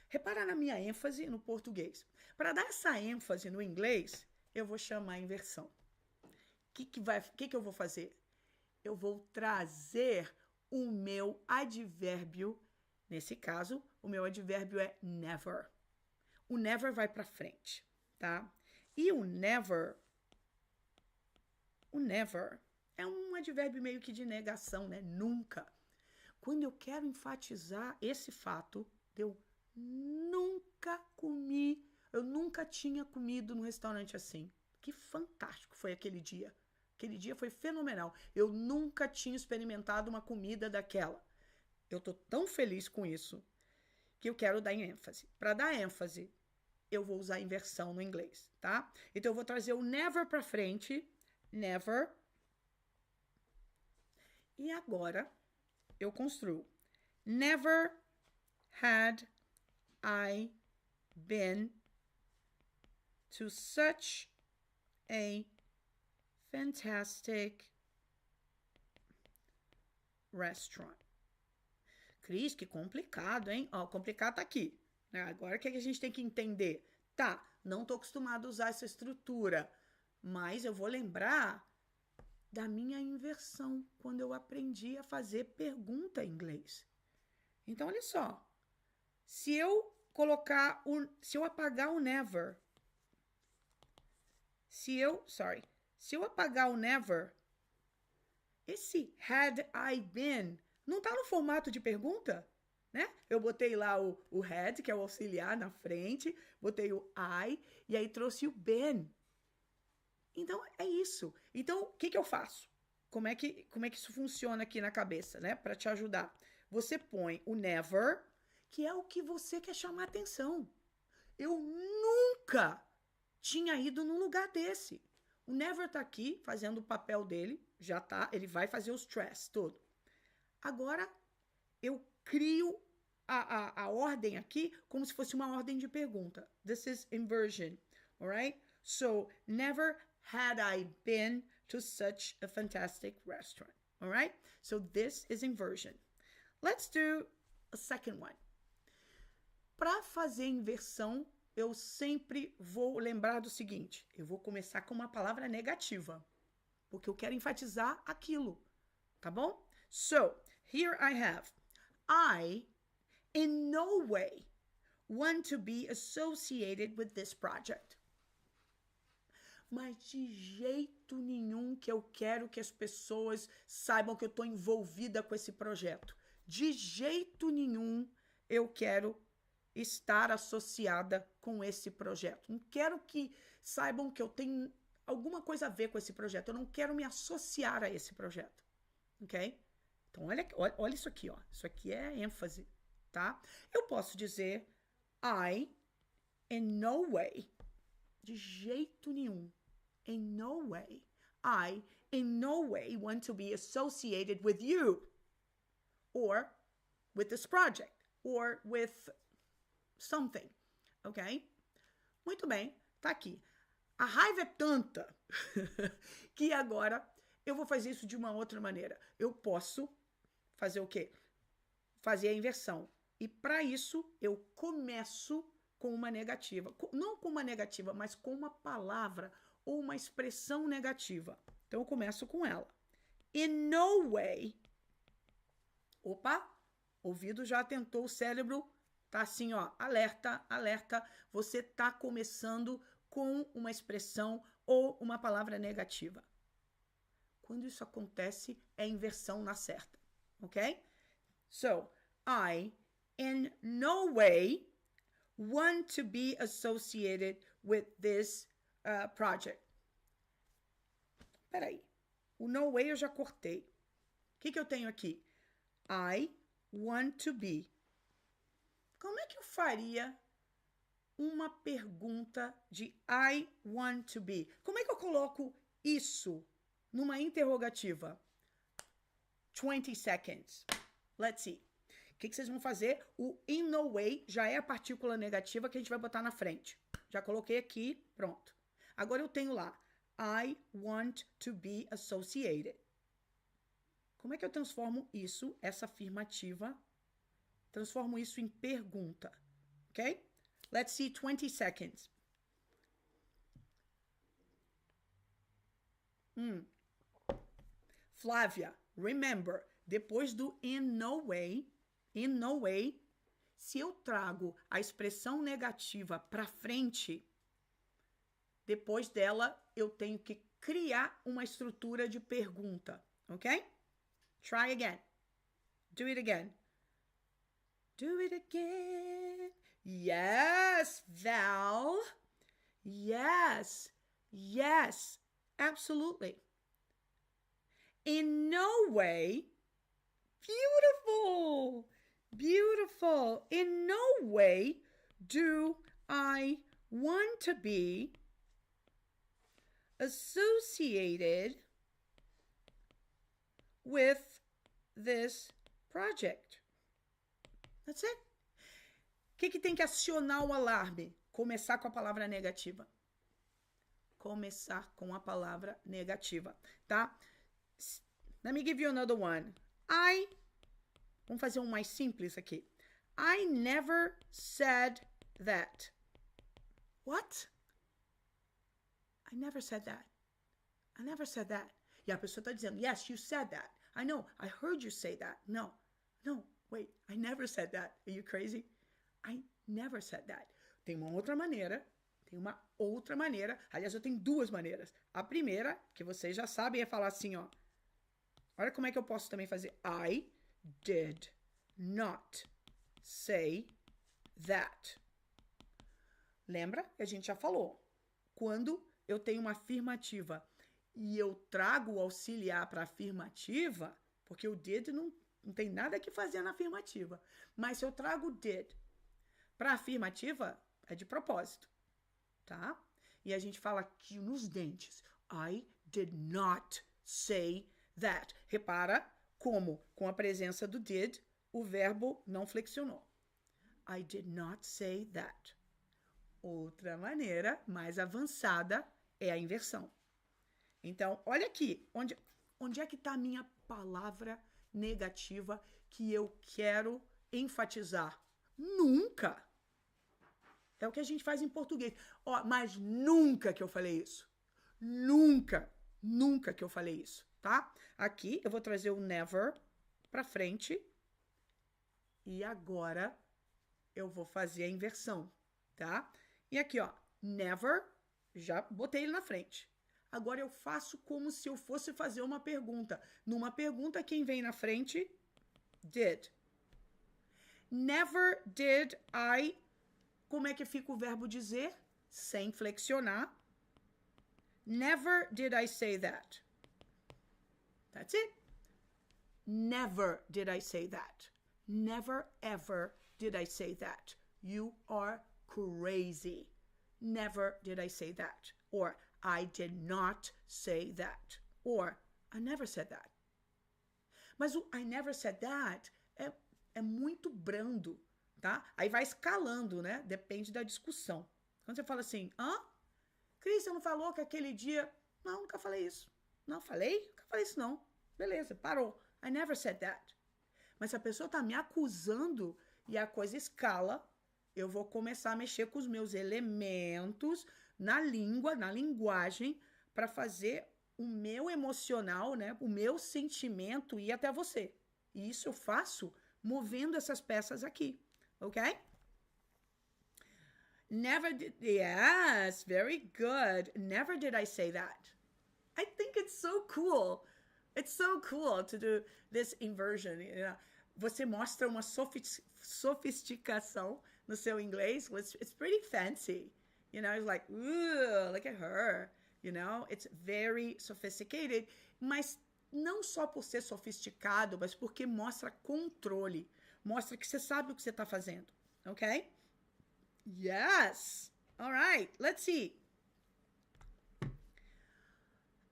Repara na minha ênfase no português. Para dar essa ênfase no inglês, eu vou chamar a inversão. O que eu vou fazer? Eu vou trazer o meu advérbio. Nesse caso, o meu advérbio é never. O never vai para frente, tá? E o never é um advérbio meio que de negação, né? Nunca. Quando eu quero enfatizar esse fato, eu nunca comi, eu nunca tinha comido num restaurante assim. Que fantástico foi aquele dia. Aquele dia foi fenomenal. Eu nunca tinha experimentado uma comida daquela. Eu tô tão feliz com isso que eu quero dar ênfase. Para dar ênfase, eu vou usar a inversão no inglês, tá? Então, eu vou trazer o never para frente. Never. E agora, eu construo. Never had I been to such a fantastic restaurant. Cris, que complicado, hein? Ó, complicado tá aqui. Agora, o que a gente tem que entender? Tá, não tô acostumado a usar essa estrutura, mas eu vou lembrar da minha inversão, quando eu aprendi a fazer pergunta em inglês. Então, olha só. Se eu apagar o never, se eu apagar o never, esse had I been não tá no formato de pergunta, né? Eu botei lá o had, que é o auxiliar, na frente, botei o I, e aí trouxe o been. Então, é isso. Então, o que eu faço? Como é que isso funciona aqui na cabeça, né? Para te ajudar. Você põe o never, que é o que você quer chamar atenção. Eu nunca tinha ido num lugar desse. O never tá aqui, fazendo o papel dele, já tá, ele vai fazer o stress todo. Agora, eu crio a ordem aqui como se fosse uma ordem de pergunta. This is inversion, alright? So, never had I been to such a fantastic restaurant, alright? So, this is inversion. Let's do a second one. Para fazer inversão, eu sempre vou lembrar do seguinte. Eu vou começar com uma palavra negativa, porque eu quero enfatizar aquilo, tá bom? So, here I have, I in no way want to be associated with this project. Mas de jeito nenhum que eu quero que as pessoas saibam que eu estou envolvida com esse projeto. De jeito nenhum eu quero estar associada com esse projeto. Não quero que saibam que eu tenho alguma coisa a ver com esse projeto. Eu não quero me associar a esse projeto. Ok? Então, olha isso aqui, ó. Isso aqui é ênfase, tá? Eu posso dizer I, in no way, de jeito nenhum, in no way, I, in no way want to be associated with you, or with this project, or with something, ok? Muito bem, tá aqui. A raiva é tanta que agora eu vou fazer isso de uma outra maneira. Eu posso fazer o quê? Fazer a inversão. E para isso, eu começo com uma negativa. Não com uma negativa, mas com uma palavra ou uma expressão negativa. Então, eu começo com ela. In no way. Opa, ouvido já atentou, o cérebro tá assim, ó, alerta, alerta. Você tá começando com uma expressão ou uma palavra negativa. Quando isso acontece, é inversão na certa, ok? So, I, in no way, want to be associated with this project. Peraí, o no way eu já cortei. O que eu tenho aqui? I want to be. Como é que eu faria uma pergunta de I want to be? Como é que eu coloco isso numa interrogativa? 20 seconds. Let's see. O que vocês vão fazer? O in no way já é a partícula negativa que a gente vai botar na frente. Já coloquei aqui, pronto. Agora eu tenho lá, I want to be associated. Como é que eu transformo isso, essa afirmativa, transformo isso em pergunta? Ok? Let's see 20 seconds. Flávia, remember, depois do in no way, se eu trago a expressão negativa para frente, depois dela eu tenho que criar uma estrutura de pergunta, ok? Try again. Do it again. Do it again. Yes, Val. Yes, yes, absolutely. In no way. Beautiful. Beautiful. In no way do I want to be associated with this project. That's it. O que tem que acionar o alarme? Começar com a palavra negativa. Começar com a palavra negativa, tá? Let me give you another one. Vamos fazer um mais simples aqui. I never said that. What? I never said that. I never said that. E a pessoa está dizendo, yes, you said that. I know, I heard you say that. No, wait, I never said that. Are you crazy? I never said that. Tem uma outra maneira. Aliás, eu tenho duas maneiras. A primeira, que vocês já sabem, é falar assim, ó. Olha como é que eu posso também fazer. I did not say that. Lembra? A gente já falou. Quando eu tenho uma afirmativa e eu trago o auxiliar para a afirmativa, porque o did não tem nada que fazer na afirmativa. Mas se eu trago o did para a afirmativa, é de propósito, tá? E a gente fala aqui nos dentes. I did not say that. Repara como, com a presença do did, o verbo não flexionou. I did not say that. Outra maneira, mais avançada, é a inversão. Então, olha aqui, onde é que está a minha palavra negativa que eu quero enfatizar? Nunca. É o que a gente faz em português. Ó, mas nunca que eu falei isso. Nunca que eu falei isso, tá? Aqui eu vou trazer o never para frente. E agora eu vou fazer a inversão, tá? E aqui, ó, never, já botei ele na frente. Agora eu faço como se eu fosse fazer uma pergunta. Numa pergunta, quem vem na frente? Did. Never did I. Como é que fica o verbo dizer? Sem flexionar. Never did I say that. That's it. Never did I say that. Never ever did I say that. You are crazy. Never did I say that. Or I did not say that. Or I never said that. Mas o I never said that é muito brando, tá? Aí vai escalando, né? Depende da discussão. Quando você fala assim, Cris, você não falou que aquele dia... Não, nunca falei isso. Não, falei? Nunca falei isso, não. Beleza, parou. I never said that. Mas se a pessoa tá me acusando e a coisa escala, eu vou começar a mexer com os meus elementos na língua, na linguagem, para fazer o meu emocional, né? O meu sentimento ir até você. E isso eu faço movendo essas peças aqui, ok? Never did, yes, very good. Never did I say that. I think it's so cool. It's so cool to do this inversion. You know? Você mostra uma sofisticação no seu inglês. It's pretty fancy. You know, it's like, ooh, look at her. You know, it's very sophisticated. Mas não só por ser sofisticado, mas porque mostra controle. Mostra que você sabe o que você está fazendo. Ok? Yes. All right. Let's see.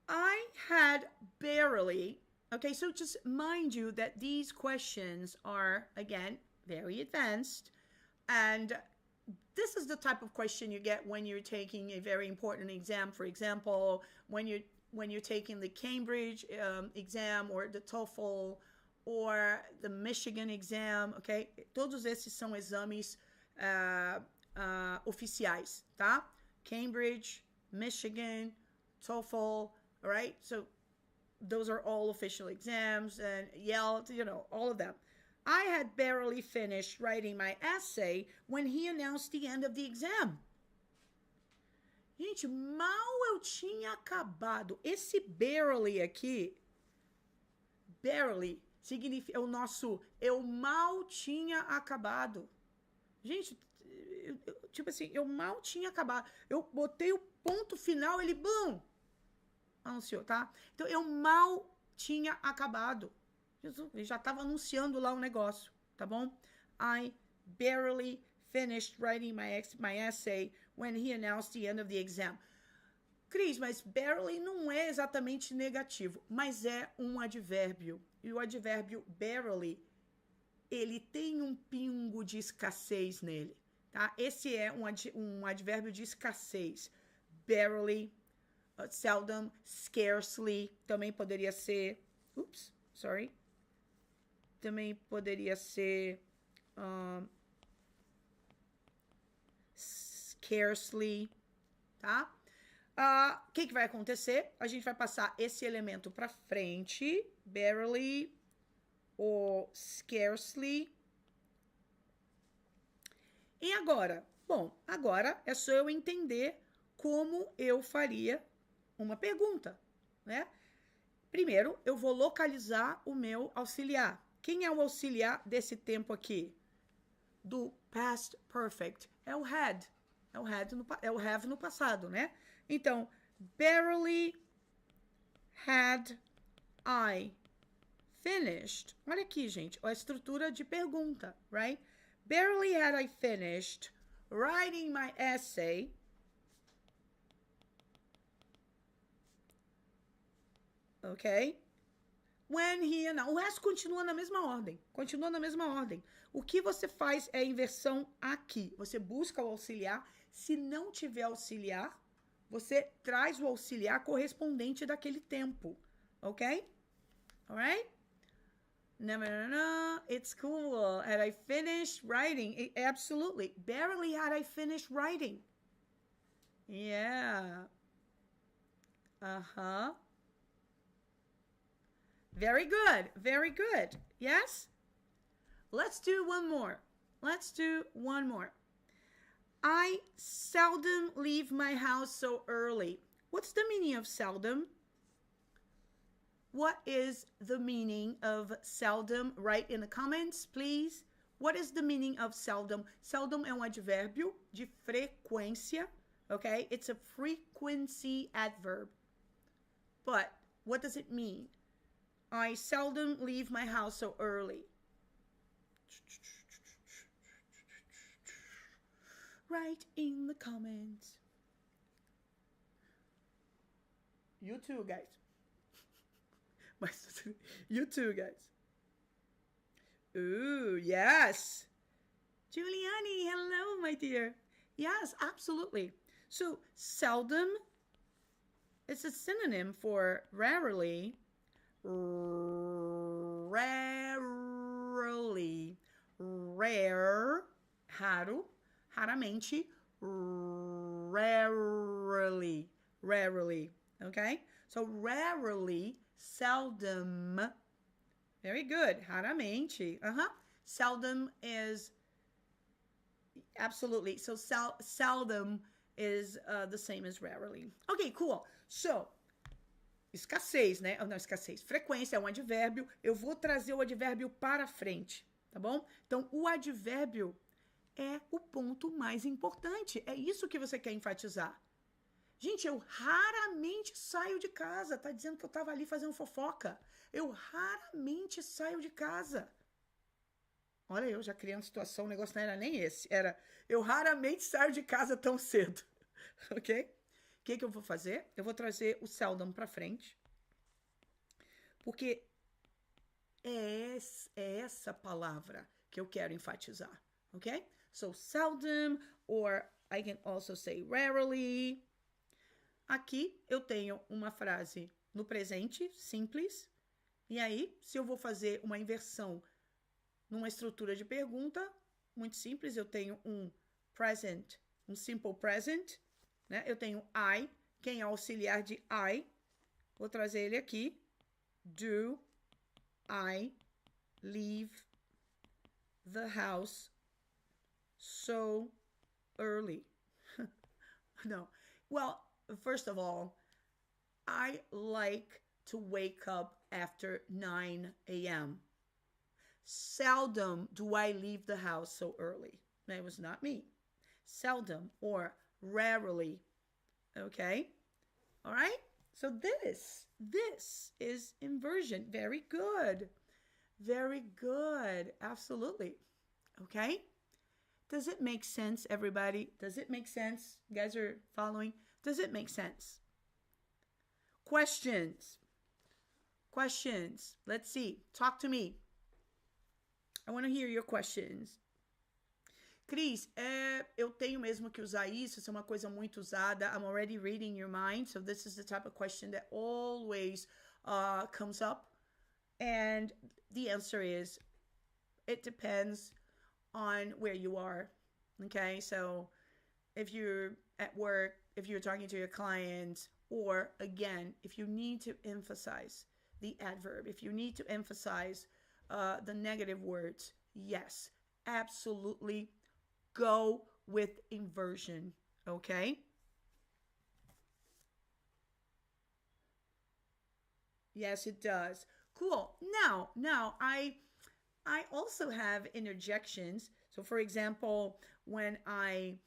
I had barely... Okay, so just mind you that these questions are, again, very advanced. And this is the type of question you get when you're taking a very important exam. For example, when you're taking the Cambridge exam or the TOEFL or the Michigan exam, okay? Todos esses são exames oficiais, tá? Cambridge, Michigan, TOEFL, all right? So those are all official exams, and Yale, you know, all of them. I had barely finished writing my essay when he announced the end of the exam. Gente, mal eu tinha acabado. Esse barely aqui, barely, significa o nosso eu mal tinha acabado. Gente, tipo assim, eu mal tinha acabado. Eu botei o ponto final, ele, bum, anunciou, tá? Então, eu mal tinha acabado. Ele já estava anunciando lá o negócio, tá bom? I barely finished writing my essay when he announced the end of the exam. Cris, mas barely não é exatamente negativo, mas é um advérbio. E o advérbio barely, ele tem um pingo de escassez nele, tá? Esse é um advérbio de escassez. Barely, seldom, scarcely, também poderia ser... Oops, sorry. Também poderia ser... scarcely, tá? O que vai acontecer? A gente vai passar esse elemento para frente, barely ou scarcely. E agora? Bom, agora é só eu entender como eu faria uma pergunta, né? Primeiro, eu vou localizar o meu auxiliar. Quem é o auxiliar desse tempo aqui? Do past perfect. É o had. É o have no passado, né? Então, barely had I finished. Olha aqui, gente, a estrutura de pergunta, right? Barely had I finished writing my essay. Ok? When he announced. O resto continua na mesma ordem. Continua na mesma ordem. O que você faz é a inversão aqui. Você busca o auxiliar. Se não tiver auxiliar, você traz o auxiliar correspondente daquele tempo. Ok? Alright? No, it's cool. Had I finished writing? Absolutely. Barely had I finished writing. Yeah. Uh-huh. Very good. Very good. Yes? Let's do one more. Let's do one more. I seldom leave my house so early. What's the meaning of seldom? What is the meaning of seldom? Write in the comments, please. What is the meaning of seldom? Seldom é advérbio de frequência, okay? It's a frequency adverb. But what does it mean? I seldom leave my house so early. Write in the comments. You too, guys. You too, guys. Ooh, yes. Giuliani, hello, my dear. Yes, absolutely. So, seldom, it's a synonym for rarely. Rarely. Rare, raro, raramente, rarely. Rarely, okay? So, rarely, seldom. Very good. Raramente. Seldom is absolutely. So seldom is the same as rarely. Okay, cool. So, escassez, né? Não, escassez. Frequência é um advérbio. Eu vou trazer o advérbio para frente, tá bom? Então, o advérbio é o ponto mais importante. É isso que você quer enfatizar. Gente, eu raramente saio de casa. Tá dizendo que eu tava ali fazendo fofoca. Eu raramente saio de casa. Olha, eu já criei uma situação, o negócio não era nem esse. Era, eu raramente saio de casa tão cedo. Ok? O que eu vou fazer? Eu vou trazer o seldom para frente. Porque é essa palavra que eu quero enfatizar. Ok? So, seldom, or I can also say rarely. Aqui eu tenho uma frase no presente, simples. E aí, se eu vou fazer uma inversão numa estrutura de pergunta, muito simples, eu tenho um present, um simple present, né? Eu tenho I, quem é auxiliar de I, vou trazer ele aqui. Do I leave the house so early? No. Well, first of all, I like to wake up after 9 a.m. Seldom do I leave the house so early. That was not me. Seldom or rarely. Okay? All right? So this is inversion. Very good. Very good. Absolutely. Okay? Does it make sense, everybody? Does it make sense? You guys are following? Does it make sense? Questions. Questions. Let's see. Talk to me. I want to hear your questions. Cris, eu tenho mesmo que usar isso. Isso é uma coisa muito usada. I'm already reading your mind. So this is the type of question that always comes up. And the answer is, it depends on where you are. Okay? So if you're at work, if you're talking to your clients, or again, if you need to emphasize the adverb, if you need to emphasize the negative words, yes, absolutely go with inversion, okay? Yes, it does. Cool. Now I also have interjections. So for example, when I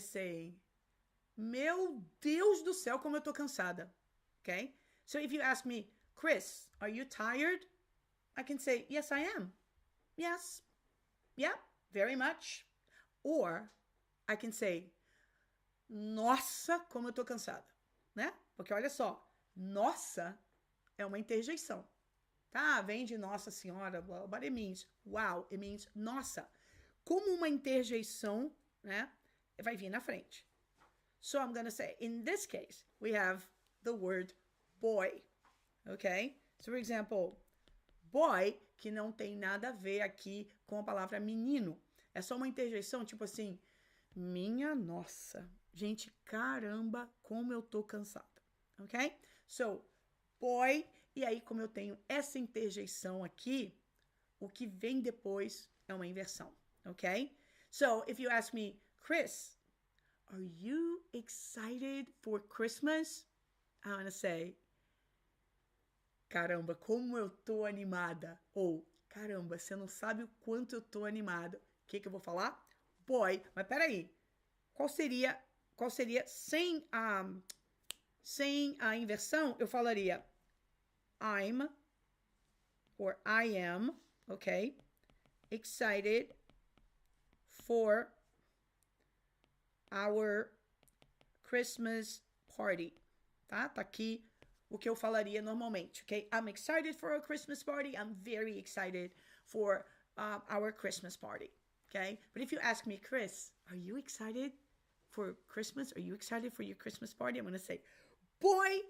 say, meu Deus do céu, como eu tô cansada, okay? So if you ask me, Cris, are you tired? I can say, yes, I am. Yes. Yeah, very much. Or I can say, nossa, como eu tô cansada, né? Porque olha só, nossa é uma interjeição, tá? Vem de Nossa Senhora, but it means wow, it means nossa. Como uma interjeição, né? Vai vir na frente. So I'm going to say, in this case, we have the word boy, okay? So, for example, boy, que não tem nada a ver aqui com a palavra menino. É só uma interjeição, tipo assim, minha nossa. Gente, caramba, como eu tô cansada, ok? So, boy, e aí como eu tenho essa interjeição aqui, o que vem depois é uma inversão, ok? So, if you ask me, Cris, are you excited for Christmas? I'm gonna say, caramba, como eu tô animada. Ou, caramba, você não sabe o quanto eu tô animada. O que eu vou falar? Boy, mas peraí. Qual seria sem a inversão? Eu falaria I'm or I am, ok? Excited for our Christmas party. Tá? Tá aqui o que eu falaria normalmente, ok? I'm excited for our Christmas party. I'm very excited for our Christmas party, okay? But if you ask me, Cris, are you excited for Christmas? Are you excited for your Christmas party? I'm going to say, boy,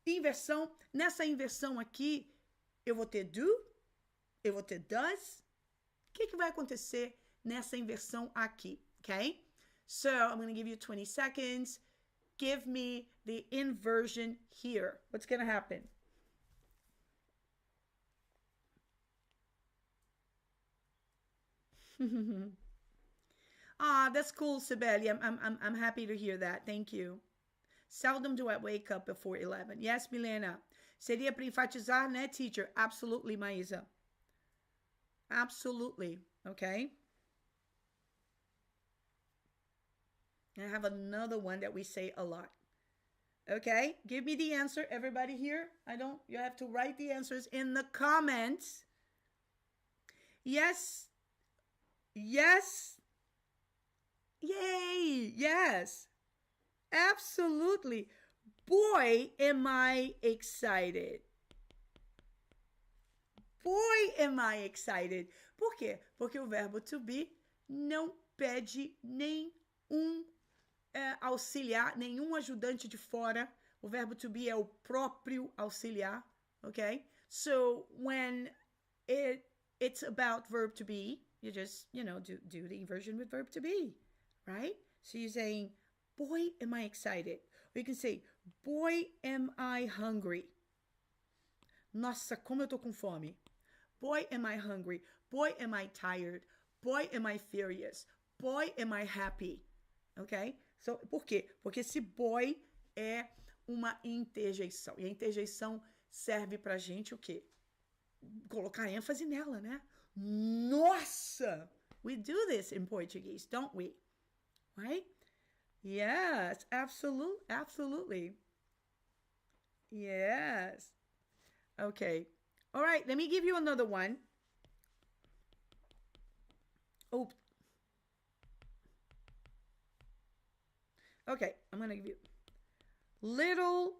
inversão. Nessa inversão aqui, eu vou ter do, eu vou ter does. O que vai acontecer nessa inversão aqui, okay? So, I'm going to give you 20 seconds. Give me the inversion here. What's going to happen? Ah, that's cool, Sibeli. I'm happy to hear that. Thank you. Seldom do I wake up before 11. Yes, Milena. Seria para enfatizar, né, teacher? Absolutely, Maísa. Absolutely. Okay. I have another one that we say a lot. Okay, give me the answer, everybody here. You have to write the answers in the comments. Yes. Yes. Yay. Yes. Absolutely. Boy, am I excited. Boy, am I excited. Por quê? Porque o verbo to be não pede nenhum auxiliar, nenhum ajudante de fora. O verbo to be é o próprio auxiliar, okay? So when it's about verb to be, you just, do the inversion with verb to be, right? So you're saying, boy, am I excited. Or you can say, boy, am I hungry. Nossa, como eu tô com fome. Boy, am I hungry. Boy, am I tired. Boy, am I furious. Boy, am I happy. Okay? So, por quê? Porque esse boy é uma interjeição. E a interjeição serve pra gente o quê? Colocar ênfase nela, né? Nossa! We do this in Portuguese, don't we? Right? Yes, absolutely. Yes. Okay. All right, let me give you another one. Oh. Okay, I'm going to give you little.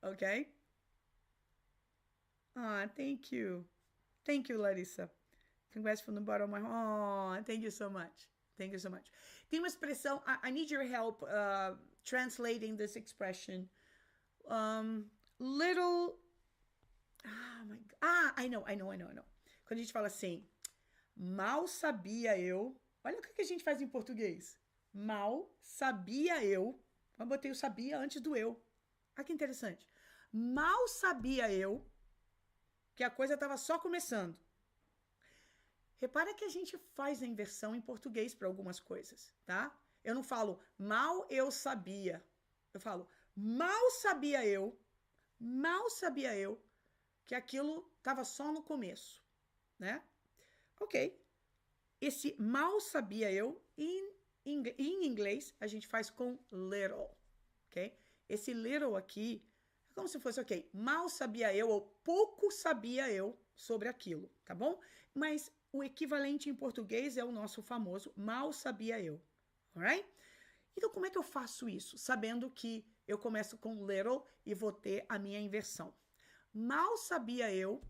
Okay? Ah, thank you. Thank you, Larissa. Congrats from the bottom of my heart. Oh, thank you so much. Thank you so much. Tem uma expressão, I need your help translating this expression. Little. Oh my God. Ah, I know. Quando a gente fala assim, mal sabia eu. Olha o que a gente faz em português. Mal sabia eu. Eu botei o sabia antes do eu. Olha que interessante. Mal sabia eu que a coisa estava só começando. Repara que a gente faz a inversão em português para algumas coisas, tá? Eu não falo mal eu sabia. Eu falo mal sabia eu que aquilo estava só no começo, né? Ok. Esse mal sabia eu, em inglês, a gente faz com little, ok? Esse little aqui é como se fosse, ok, mal sabia eu ou pouco sabia eu sobre aquilo, tá bom? Mas o equivalente em português é o nosso famoso mal sabia eu, alright? Então, como é que eu faço isso? Sabendo que eu começo com little e vou ter a minha inversão. Mal sabia eu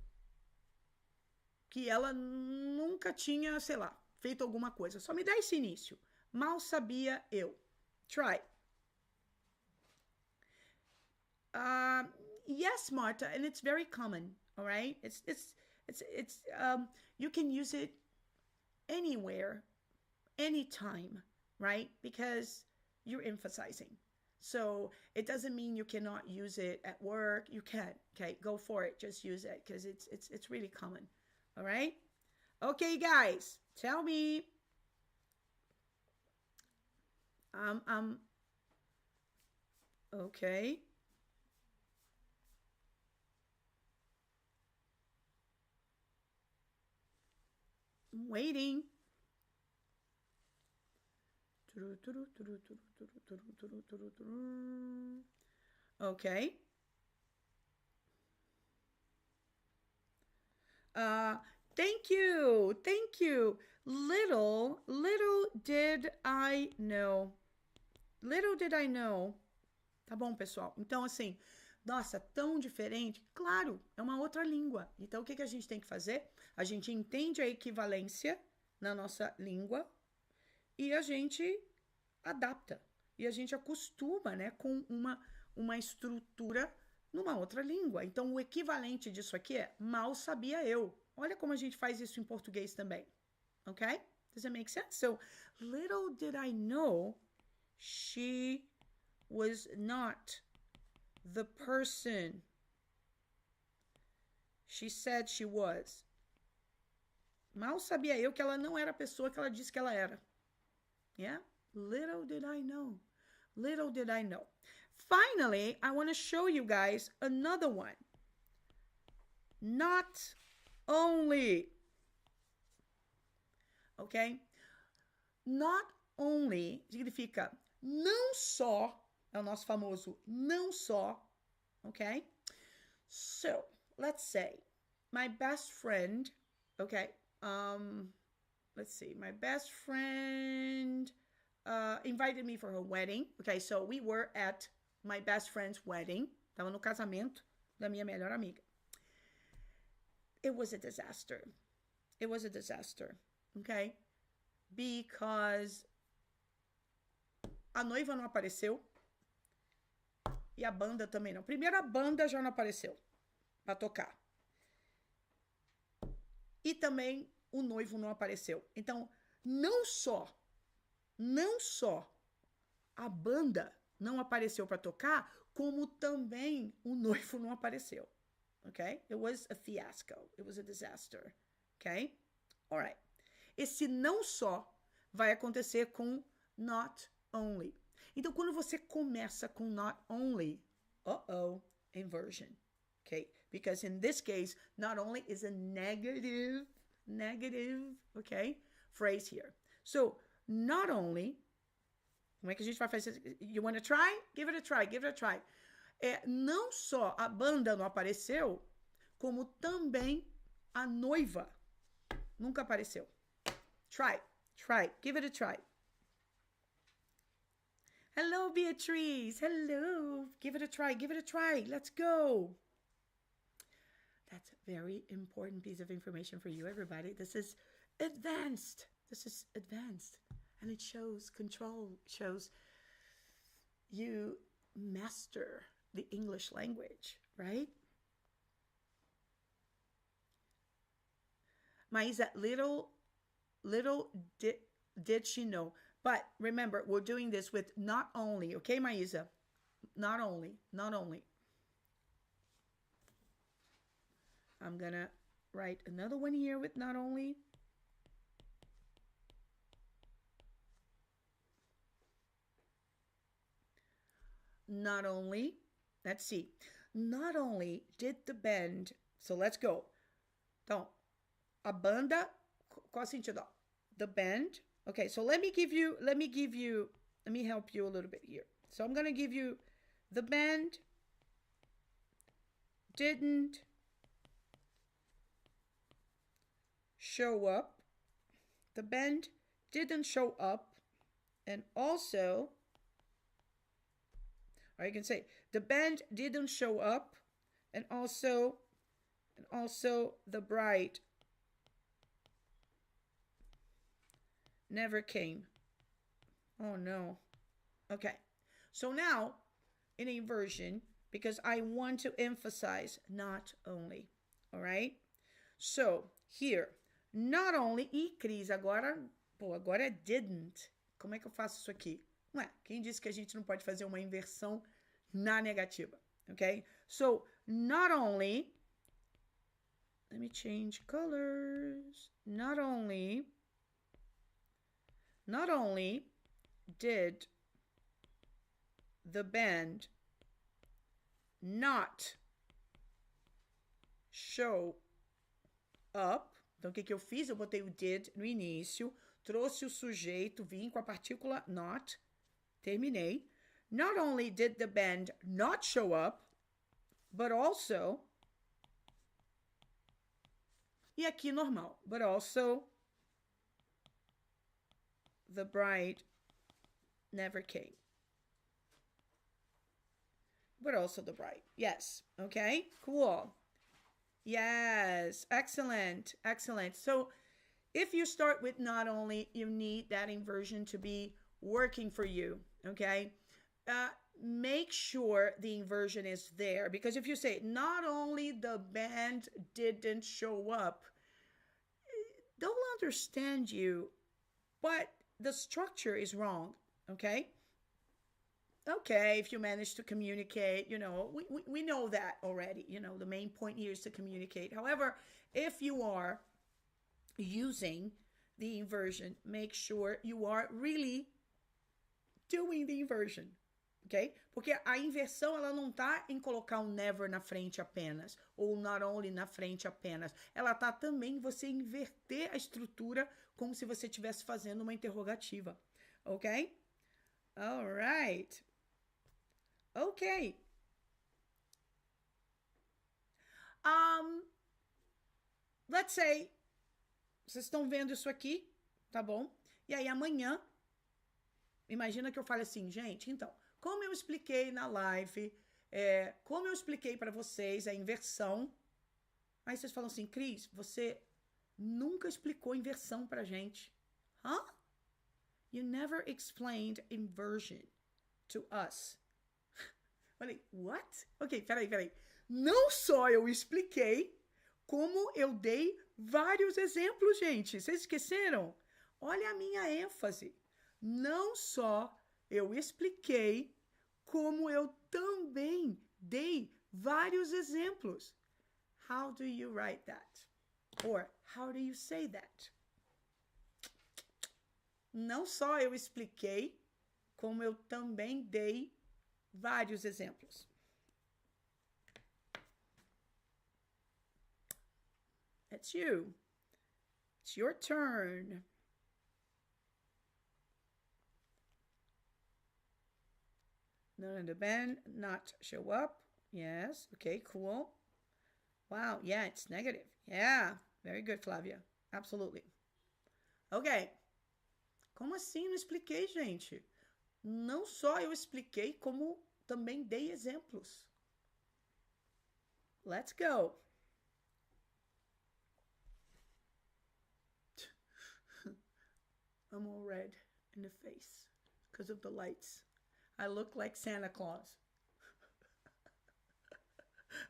que ela nunca tinha, sei lá, feito alguma coisa. Só me dá esse início. Mal sabia eu. Try. Yes, Marta, and it's very common, all right? You can use it anywhere, anytime, right? Because you're emphasizing. So it doesn't mean you cannot use it at work. You can. Okay, go for it. Just use it because it's really common. All right. Okay, guys, tell me. Okay. I'm waiting. Okay. Thank you. Thank you. Little did I know. Little did I know. Tá bom, pessoal? Então, assim, nossa, tão diferente. Claro, é uma outra língua. Então, o que a gente tem que fazer? A gente entende a equivalência na nossa língua e a gente adapta. E a gente acostuma, né, com uma estrutura numa outra língua. Então, o equivalente disso aqui é mal sabia eu. Olha como a gente faz isso em português também. Ok? Does it make sense? So, little did I know she was not the person she said she was. Mal sabia eu que ela não era a pessoa que ela disse que ela era. Yeah? Little did I know. Little did I know. Finally, I want to show you guys another one. Not only. Ok? Not only significa não só. É o nosso famoso não só. Ok? So, let's say my best friend. Okay. Let's see. My best friend invited me for her wedding. Okay, so we were at my best friend's wedding. Tava no casamento da minha melhor amiga. It was a disaster. It was a disaster. Okay? Because a noiva não apareceu e a banda também não. Primeiro a banda já não apareceu para tocar. E também o noivo não apareceu. Então, não só a banda não apareceu para tocar, como também o noivo não apareceu. Okay? It was a fiasco. It was a disaster. Okay? All right. Esse não só vai acontecer com not only. Então, quando você começa com not only, inversion. Okay? Because in this case, not only is a negative, okay, phrase here. So, not only, como é que a gente vai fazer? You want to try? Give it a try, give it a try. Não só a banda não apareceu, como também a noiva nunca apareceu. Try, give it a try. Hello, Beatriz. Hello. Give it a try. Let's go. That's a very important piece of information for you, everybody. This is advanced. And it shows control. It shows you master the English language, right? Maísa, little did she know. But remember, we're doing this with not only, okay, Maísa? Not only. I'm gonna write another one here with not only. Not only, let's see. Not only did the band, so let's go. Então, a banda, qual sentido? The band. Okay, so let me help you a little bit here. So I'm going to give you the band didn't show up. The band didn't show up. And also, or you can say the band didn't show up, and also the bride never came. Oh no. Okay. So now in inversion, because I want to emphasize not only. All right? So here, not only. E Cris, agora é didn't. Como é que eu faço isso aqui? Ué, quem disse que a gente não pode fazer uma inversão na negativa? Okay? So, not only, let me change colors. Not only did the band not show up. Então, o que eu fiz? Eu botei o did no início, trouxe o sujeito, vim com a partícula not, terminei. Not only did the band not show up, but also, e aqui normal, but also the bride never came. But also the bride. Yes. Okay. Cool. Yes. Excellent. Excellent. So if you start with not only, you need that inversion to be working for you. Okay. Make sure the inversion is there, because if you say not only the band didn't show up, they'll understand you, but the structure is wrong. Okay. Okay, if you manage to communicate, you know, we know that already. You know, the main point here is to communicate. However, if you are using the inversion, make sure you are really doing the inversion, ok? Porque a inversão, ela não tá em colocar um never na frente apenas, ou not only na frente apenas. Ela tá também em você inverter a estrutura como se você estivesse fazendo uma interrogativa, ok? All right. Ok. Let's say, vocês estão vendo isso aqui, tá bom? E aí amanhã, imagina que eu fale assim, gente, então, como eu expliquei na live, como eu expliquei para vocês a inversão, aí vocês falam assim, Cris, você nunca explicou inversão pra gente. Huh? You never explained inversion to us. Falei, what? Ok, peraí. Não só eu expliquei, como eu dei vários exemplos, gente. Vocês esqueceram? Olha a minha ênfase. Não só eu expliquei, como eu também dei vários exemplos. How do you write that? Or how do you say that? Não só eu expliquei, como eu também dei vários exemplos. It's you. It's your turn. None of the band not show up. Yes. Okay, cool. Wow. Yeah, it's negative. Yeah. Very good, Flávia. Absolutely. Ok. Como assim? Não expliquei, gente. Não só eu expliquei, como também dei exemplos. Let's go. I'm all red in the face because of the lights. I look like Santa Claus.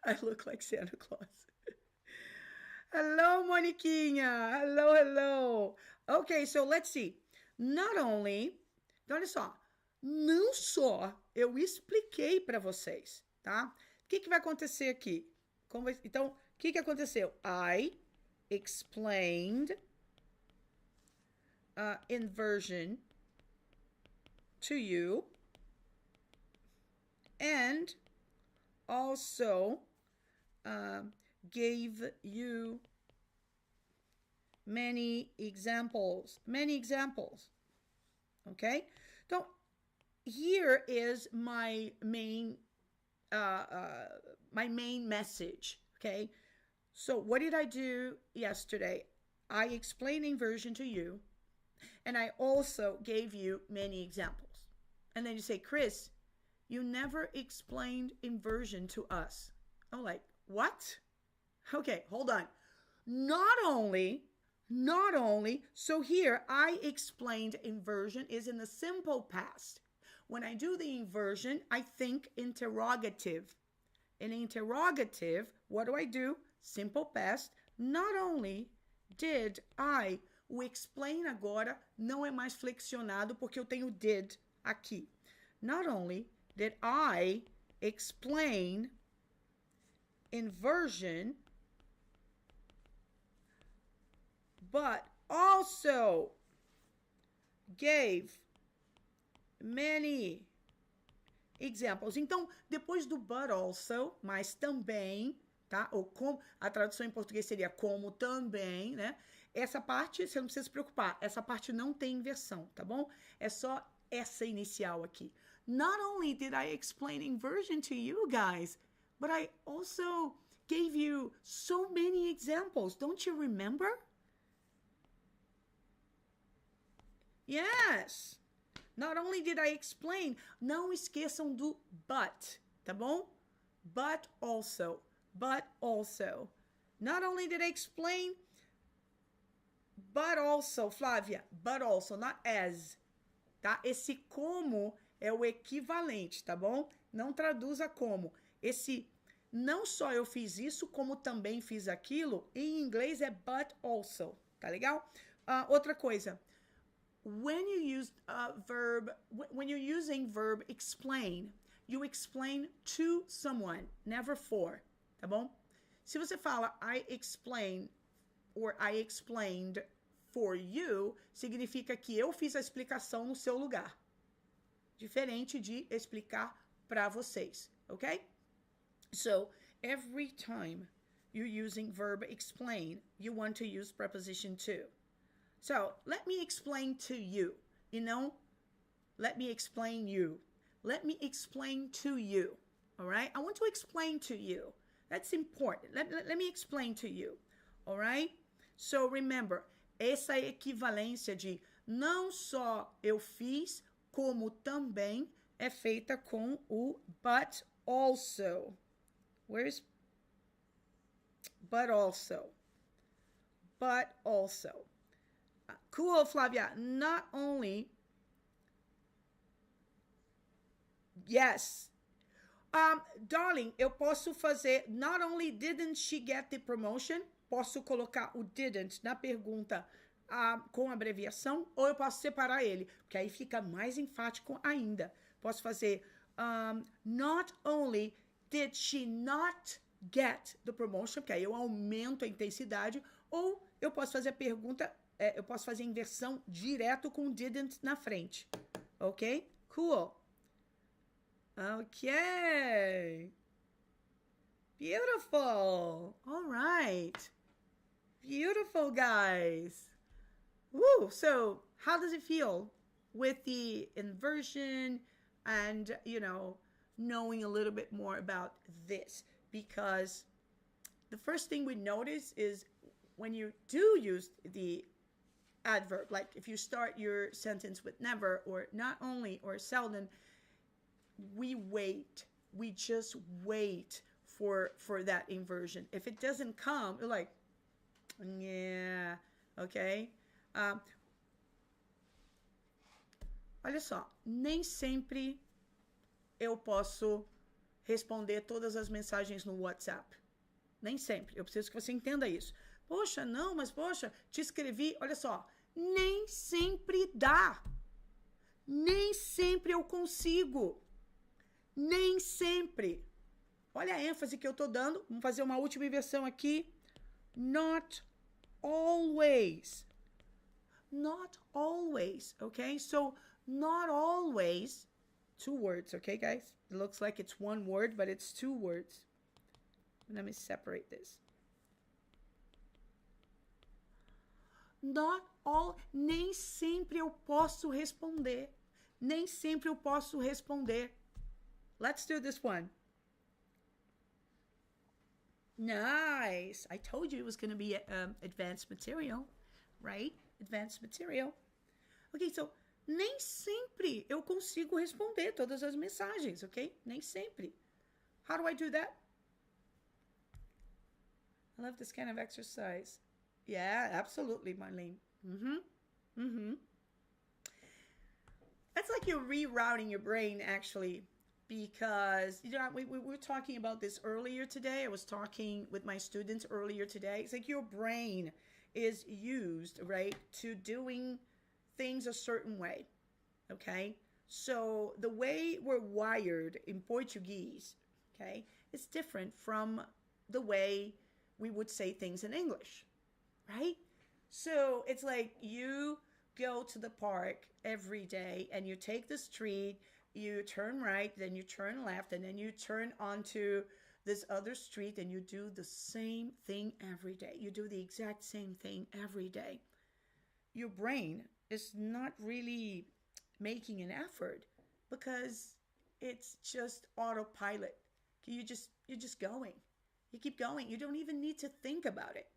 I look like Santa Claus. Hello, Moniquinha. Hello. Okay, so let's see. Not only, então olha só, não só eu expliquei para vocês, tá? O que vai acontecer aqui? Então, o que aconteceu? I explained inversion to you and also gave you many examples. Okay? Então, here is my main message. Okay? So what did I do yesterday? I explained inversion to you, and I also gave you many examples. And then you say, Cris, you never explained inversion to us. I'm like, what? Okay, hold on. Not only, so here I explained inversion is in the simple past. When I do the inversion, I think interrogative. In interrogative, what do? Simple past. Not only did I, o explain agora não é mais flexionado porque eu tenho did aqui. Not only did I explain inversion, but also gave many examples. Então, depois do but also, mas também, tá? Ou como, a tradução em português seria como também, né? Essa parte, você não precisa se preocupar. Essa parte não tem inversão, tá bom? É só essa inicial aqui. Not only did I explain inversion to you guys, but I also gave you so many examples. Don't you remember? Yes. Not only did I explain, não esqueçam do but, tá bom? But also. Not only did I explain, but also, Flávia, but also, not as, tá? Esse como é o equivalente, tá bom? Não traduza como. Esse, não só eu fiz isso, como também fiz aquilo, em inglês é but also, tá legal? Outra coisa, when you use verb, when you're using verb explain, you explain to someone, never for, tá bom? Se você fala I explain or I explained for you, significa que eu fiz a explicação no seu lugar. Diferente de explicar para vocês, ok? So, every time you're using verb explain, you want to use preposition to. So, let me explain to you. You know, let me explain you. Let me explain to you, all right? I want to explain to you. That's important. Let me explain to you, all right? So, remember, essa equivalência de não só eu fiz, como também é feita com o but also. Where's but also? But also. Cool, Flavia. Not only. Yes. Darling, eu posso fazer. Not only didn't she get the promotion, posso colocar o didn't na pergunta com abreviação, ou eu posso separar ele, porque aí fica mais enfático ainda. Posso fazer not only did she not get the promotion, porque aí eu aumento a intensidade, ou eu posso fazer a pergunta, eu posso fazer a inversão direto com didn't na frente. Ok? Cool. Ok. Beautiful. All right. Beautiful, guys. Woo! So, how does it feel with the inversion and, you know, knowing a little bit more about this? Because the first thing we notice is when you do use the adverb, like if you start your sentence with never or not only or seldom, we just wait for that inversion. If it doesn't come, you're like, yeah, okay? Olha só, nem sempre eu posso responder todas as mensagens no WhatsApp. Nem sempre. Eu preciso que você entenda isso. Poxa, não, mas poxa, te escrevi. Olha só, nem sempre dá. Nem sempre eu consigo. Nem sempre. Olha a ênfase que eu tô dando. Vamos fazer uma última inversão aqui. Not always. Not always, okay? So, not always, 2 words, okay, guys? It looks like it's 1 word, but it's 2 words. Let me separate this. Not all, nem sempre eu posso responder. Nem sempre eu posso responder. Let's do this one. Nice. I told you it was going to be advanced material, right? Advanced material. Ok, so, nem sempre eu consigo responder todas as mensagens, ok? Nem sempre. How do I do that? I love this kind of exercise. Yeah, absolutely, Marlene. That's like you're rerouting your brain, actually, because, you know, we were talking about this earlier today. I was talking with my students earlier today. It's like your brain is used, right, to doing things a certain way, okay? So the way we're wired in Portuguese, okay, is different from the way we would say things in English, right? So it's like you go to the park every day and you take the street, you turn right, then you turn left, and then you turn onto this other street and you do the same thing every day. You do the exact same thing every day. Your brain is not really making an effort because it's just autopilot. You're just going. You keep going. You don't even need to think about it.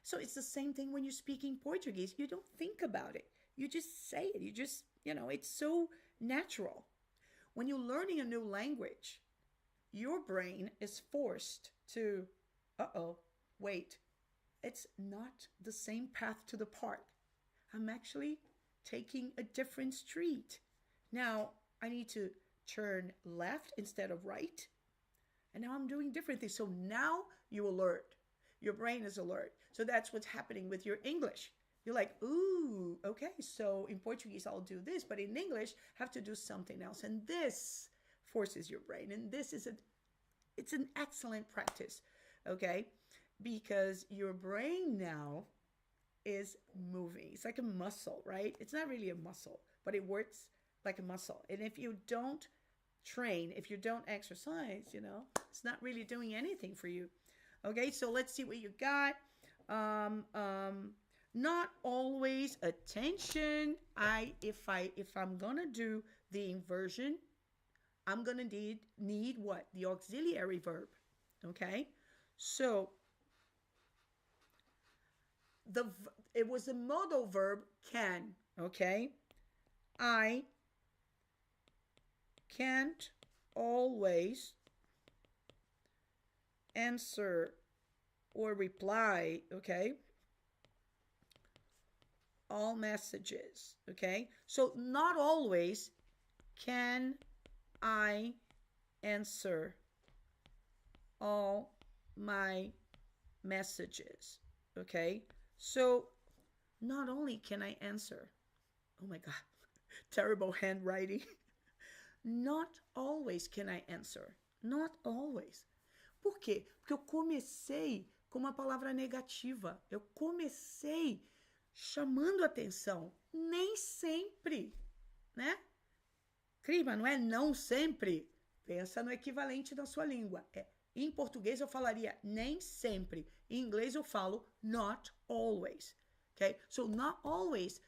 So it's the same thing when you're speaking Portuguese. You don't think about it. You just say it. You just, it's so natural. When you're learning a new language, your brain is forced to, wait, it's not the same path to the park. I'm actually taking a different street. Now I need to turn left instead of right. And now I'm doing different things. So now you're alert. Your brain is alert. So that's what's happening with your English. You're like, ooh, okay, so in Portuguese I'll do this, but in English I have to do something else. And this forces your brain. And this is it's an excellent practice, okay? Because your brain now is moving. It's like a muscle, right? It's not really a muscle, but it works like a muscle. And if you don't train, if you don't exercise, it's not really doing anything for you. Okay, so let's see what you got. Not always. Attention. If I'm gonna do the inversion, I'm gonna need what? The auxiliary verb. Okay, so it was the modal verb can. Okay, I can't always answer or reply, okay, all messages, okay? So not always can I answer all my messages, okay? So not only can I answer, oh my God, terrible handwriting. Not always can I answer. Not always. Por quê? Porque eu comecei com uma palavra negativa. Eu comecei chamando atenção. Nem sempre, né? Cris, mas não é não sempre. Pensa no equivalente da sua língua. Em português eu falaria nem sempre. Em inglês eu falo not always. Okay? So not always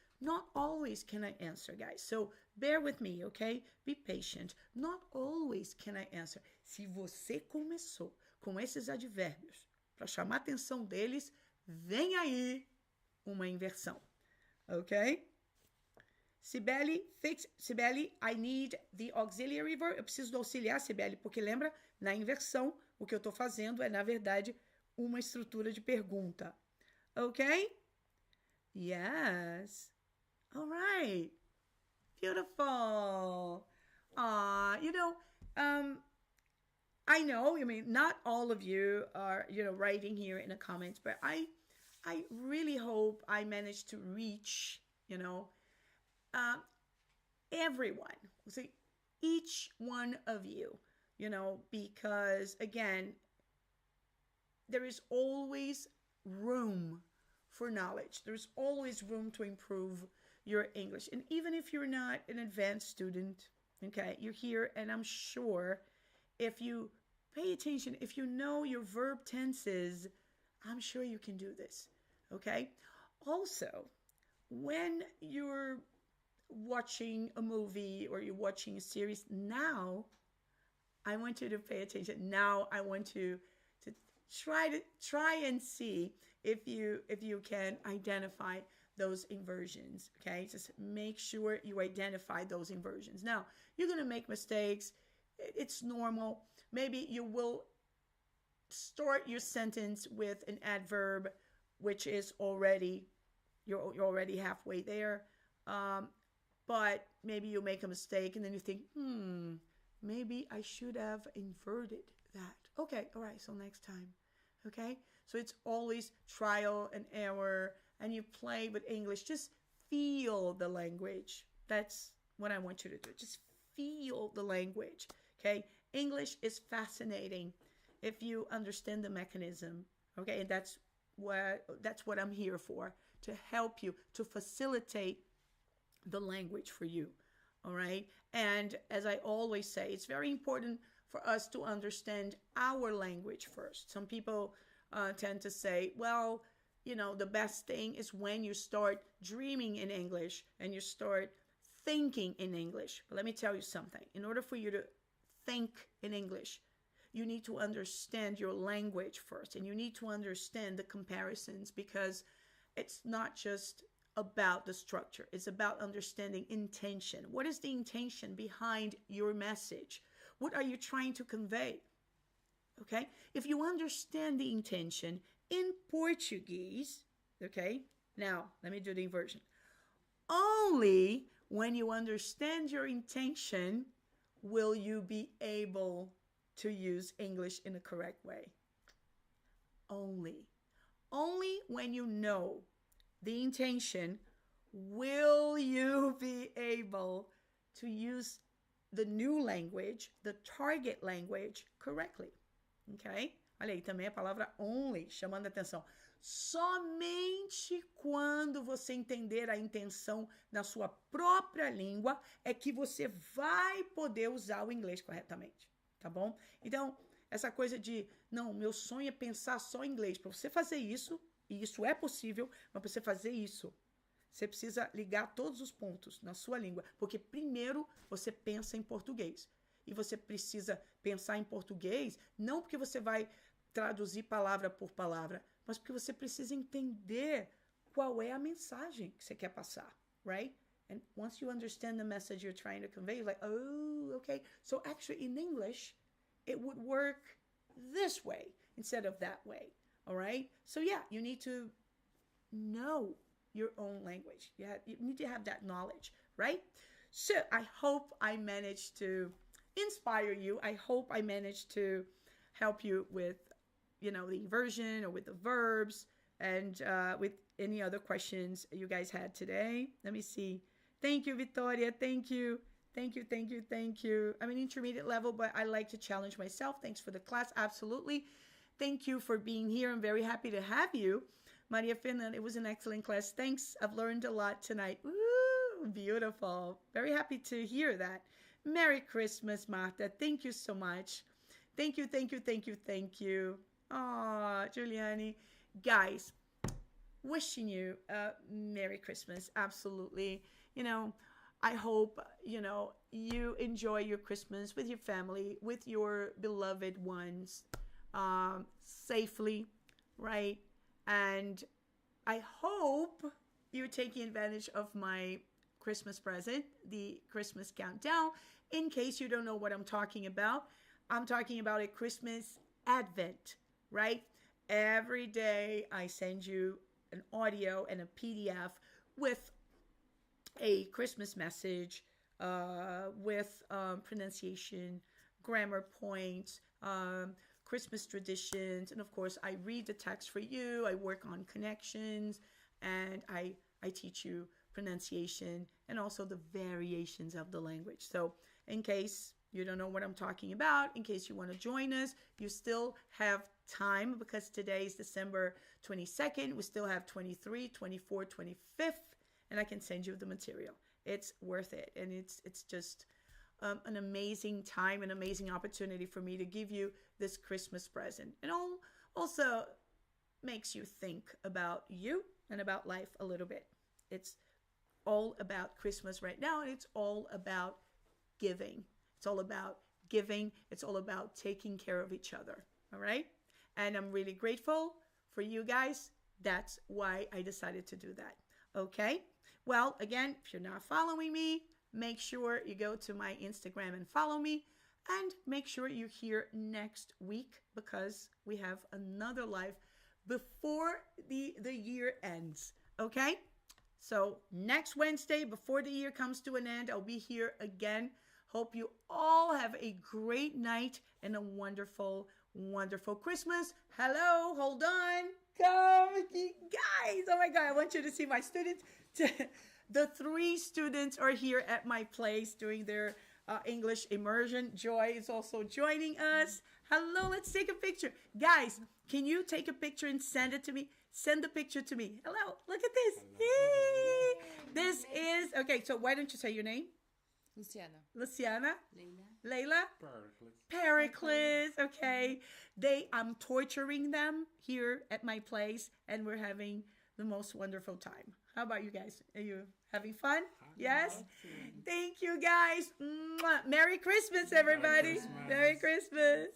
can I answer, guys. So bear with me, okay? Be patient. Not always can I answer. Se você começou com esses advérbios para chamar a atenção deles, vem aí uma inversão, ok? Sibeli, I need the auxiliary verb. Eu preciso do auxiliar, Sibeli, porque lembra, na inversão, o que eu estou fazendo é, na verdade, uma estrutura de pergunta. Ok? Yes. All right. Beautiful. I know, not all of you are, writing here in the comments, but I really hope I managed to reach, everyone. See, each one of you, because again, there is always room for knowledge. There's always room to improve your English. And even if you're not an advanced student, okay, you're here, and I'm sure if you pay attention, if you know your verb tenses, I'm sure you can do this, okay? Also, when you're watching a movie or you're watching a series, now I want you to pay attention. Now I want you to try and see if you can identify those inversions, okay? Just make sure you identify those inversions. Now, you're going to make mistakes. It's normal. Maybe you will start your sentence with an adverb, which is already, you're already halfway there. But maybe you make a mistake and then you think, maybe I should have inverted that. Okay, all right, so next time, okay? So it's always trial and error, and you play with English. Just feel the language. That's what I want you to do. Just feel the language, okay? English is fascinating if you understand the mechanism, okay? And that's what I'm here for, to help you, to facilitate the language for you, all right? And as I always say, it's very important for us to understand our language first. Some people tend to say, well, you know, the best thing is when you start dreaming in English and you start thinking in English. But let me tell you something. In order for you to think in English, you need to understand your language first, and you need to understand the comparisons, because it's not just about the structure. It's about understanding intention. What is the intention behind your message? What are you trying to convey? Okay? If you understand the intention in Portuguese, okay? Now, let me do the inversion. Only when you understand your intention will you be able to use English in the correct way. Only when you know the intention will you be able to use the new language, the target language, correctly. Ok? Olha aí também a palavra only, chamando a atenção. Somente quando você entender a intenção na sua própria língua é que você vai poder usar o inglês corretamente, tá bom? Então, essa coisa de, não, meu sonho é pensar só em inglês. Para você fazer isso, e isso é possível, mas para você fazer isso, você precisa ligar todos os pontos na sua língua, porque primeiro você pensa em português. E você precisa pensar em português, não porque você vai traduzir palavra por palavra, mas porque você precisa entender qual é a mensagem que você quer passar, right? And once you understand the message you're trying to convey, you're like, oh, okay. So actually in English, it would work this way instead of that way, all right? So yeah, you need to know your own language. You need to have that knowledge, right? So I hope I managed to inspire you. I hope I managed to help you with, you know, the inversion or with the verbs, and with any other questions you guys had today. Let me see. Thank you, Victoria. Thank you. Thank you, thank you, thank you. I'm an intermediate level, but I like to challenge myself. Thanks for the class. Absolutely. Thank you for being here. I'm very happy to have you. Maria Finland, it was an excellent class. Thanks. I've learned a lot tonight. Ooh, beautiful. Very happy to hear that. Merry Christmas, Marta. Thank you so much. Thank you, thank you, thank you, thank you. Oh, Giuliani. Guys, wishing you a Merry Christmas. Absolutely. You know, I hope, you know, you enjoy your Christmas with your family, with your beloved ones, safely, right? And I hope you're taking advantage of my Christmas present, the Christmas countdown. In case you don't know what I'm talking about a Christmas Advent, right? Every day I send you an audio and a PDF with a Christmas message, with pronunciation, grammar points, Christmas traditions, and of course I read the text for you. I work on connections, and I teach you pronunciation and also the variations of the language. So in case you don't know what I'm talking about, in case you want to join us, you still have time, because today is December 22nd. We still have 23, 24, 25th, and I can send you the material. It's worth it, and it's just an amazing time, an amazing opportunity for me to give you this Christmas present. And also makes you think about you and about life a little bit. It's all about Christmas right now, and it's all about giving. It's all about giving. It's all about taking care of each other, all right? And I'm really grateful for you guys. That's why I decided to do that, okay? Well, again, if you're not following me, make sure you go to my Instagram and follow me, and make sure you're here next week, because we have another live before the year ends, okay? So next Wednesday, before the year comes to an end, I'll be here again. Hope you all have a great night and a wonderful, wonderful Christmas. Hello, hold on. Come, guys. Oh my God, I want you to see my students. The 3 students are here at my place doing their English immersion. Joy is also joining us. Hello, let's take a picture. Guys, can you take a picture and send it to me? Send the picture to me. Hello, look at this. Hey. This is, okay, so why don't you say your name? Luciana. Layla. Pericles. Okay. I'm torturing them here at my place, and we're having the most wonderful time. How about you guys? Are you having fun? Yes? Thank you, guys. Mwah. Merry Christmas, everybody. Merry Christmas.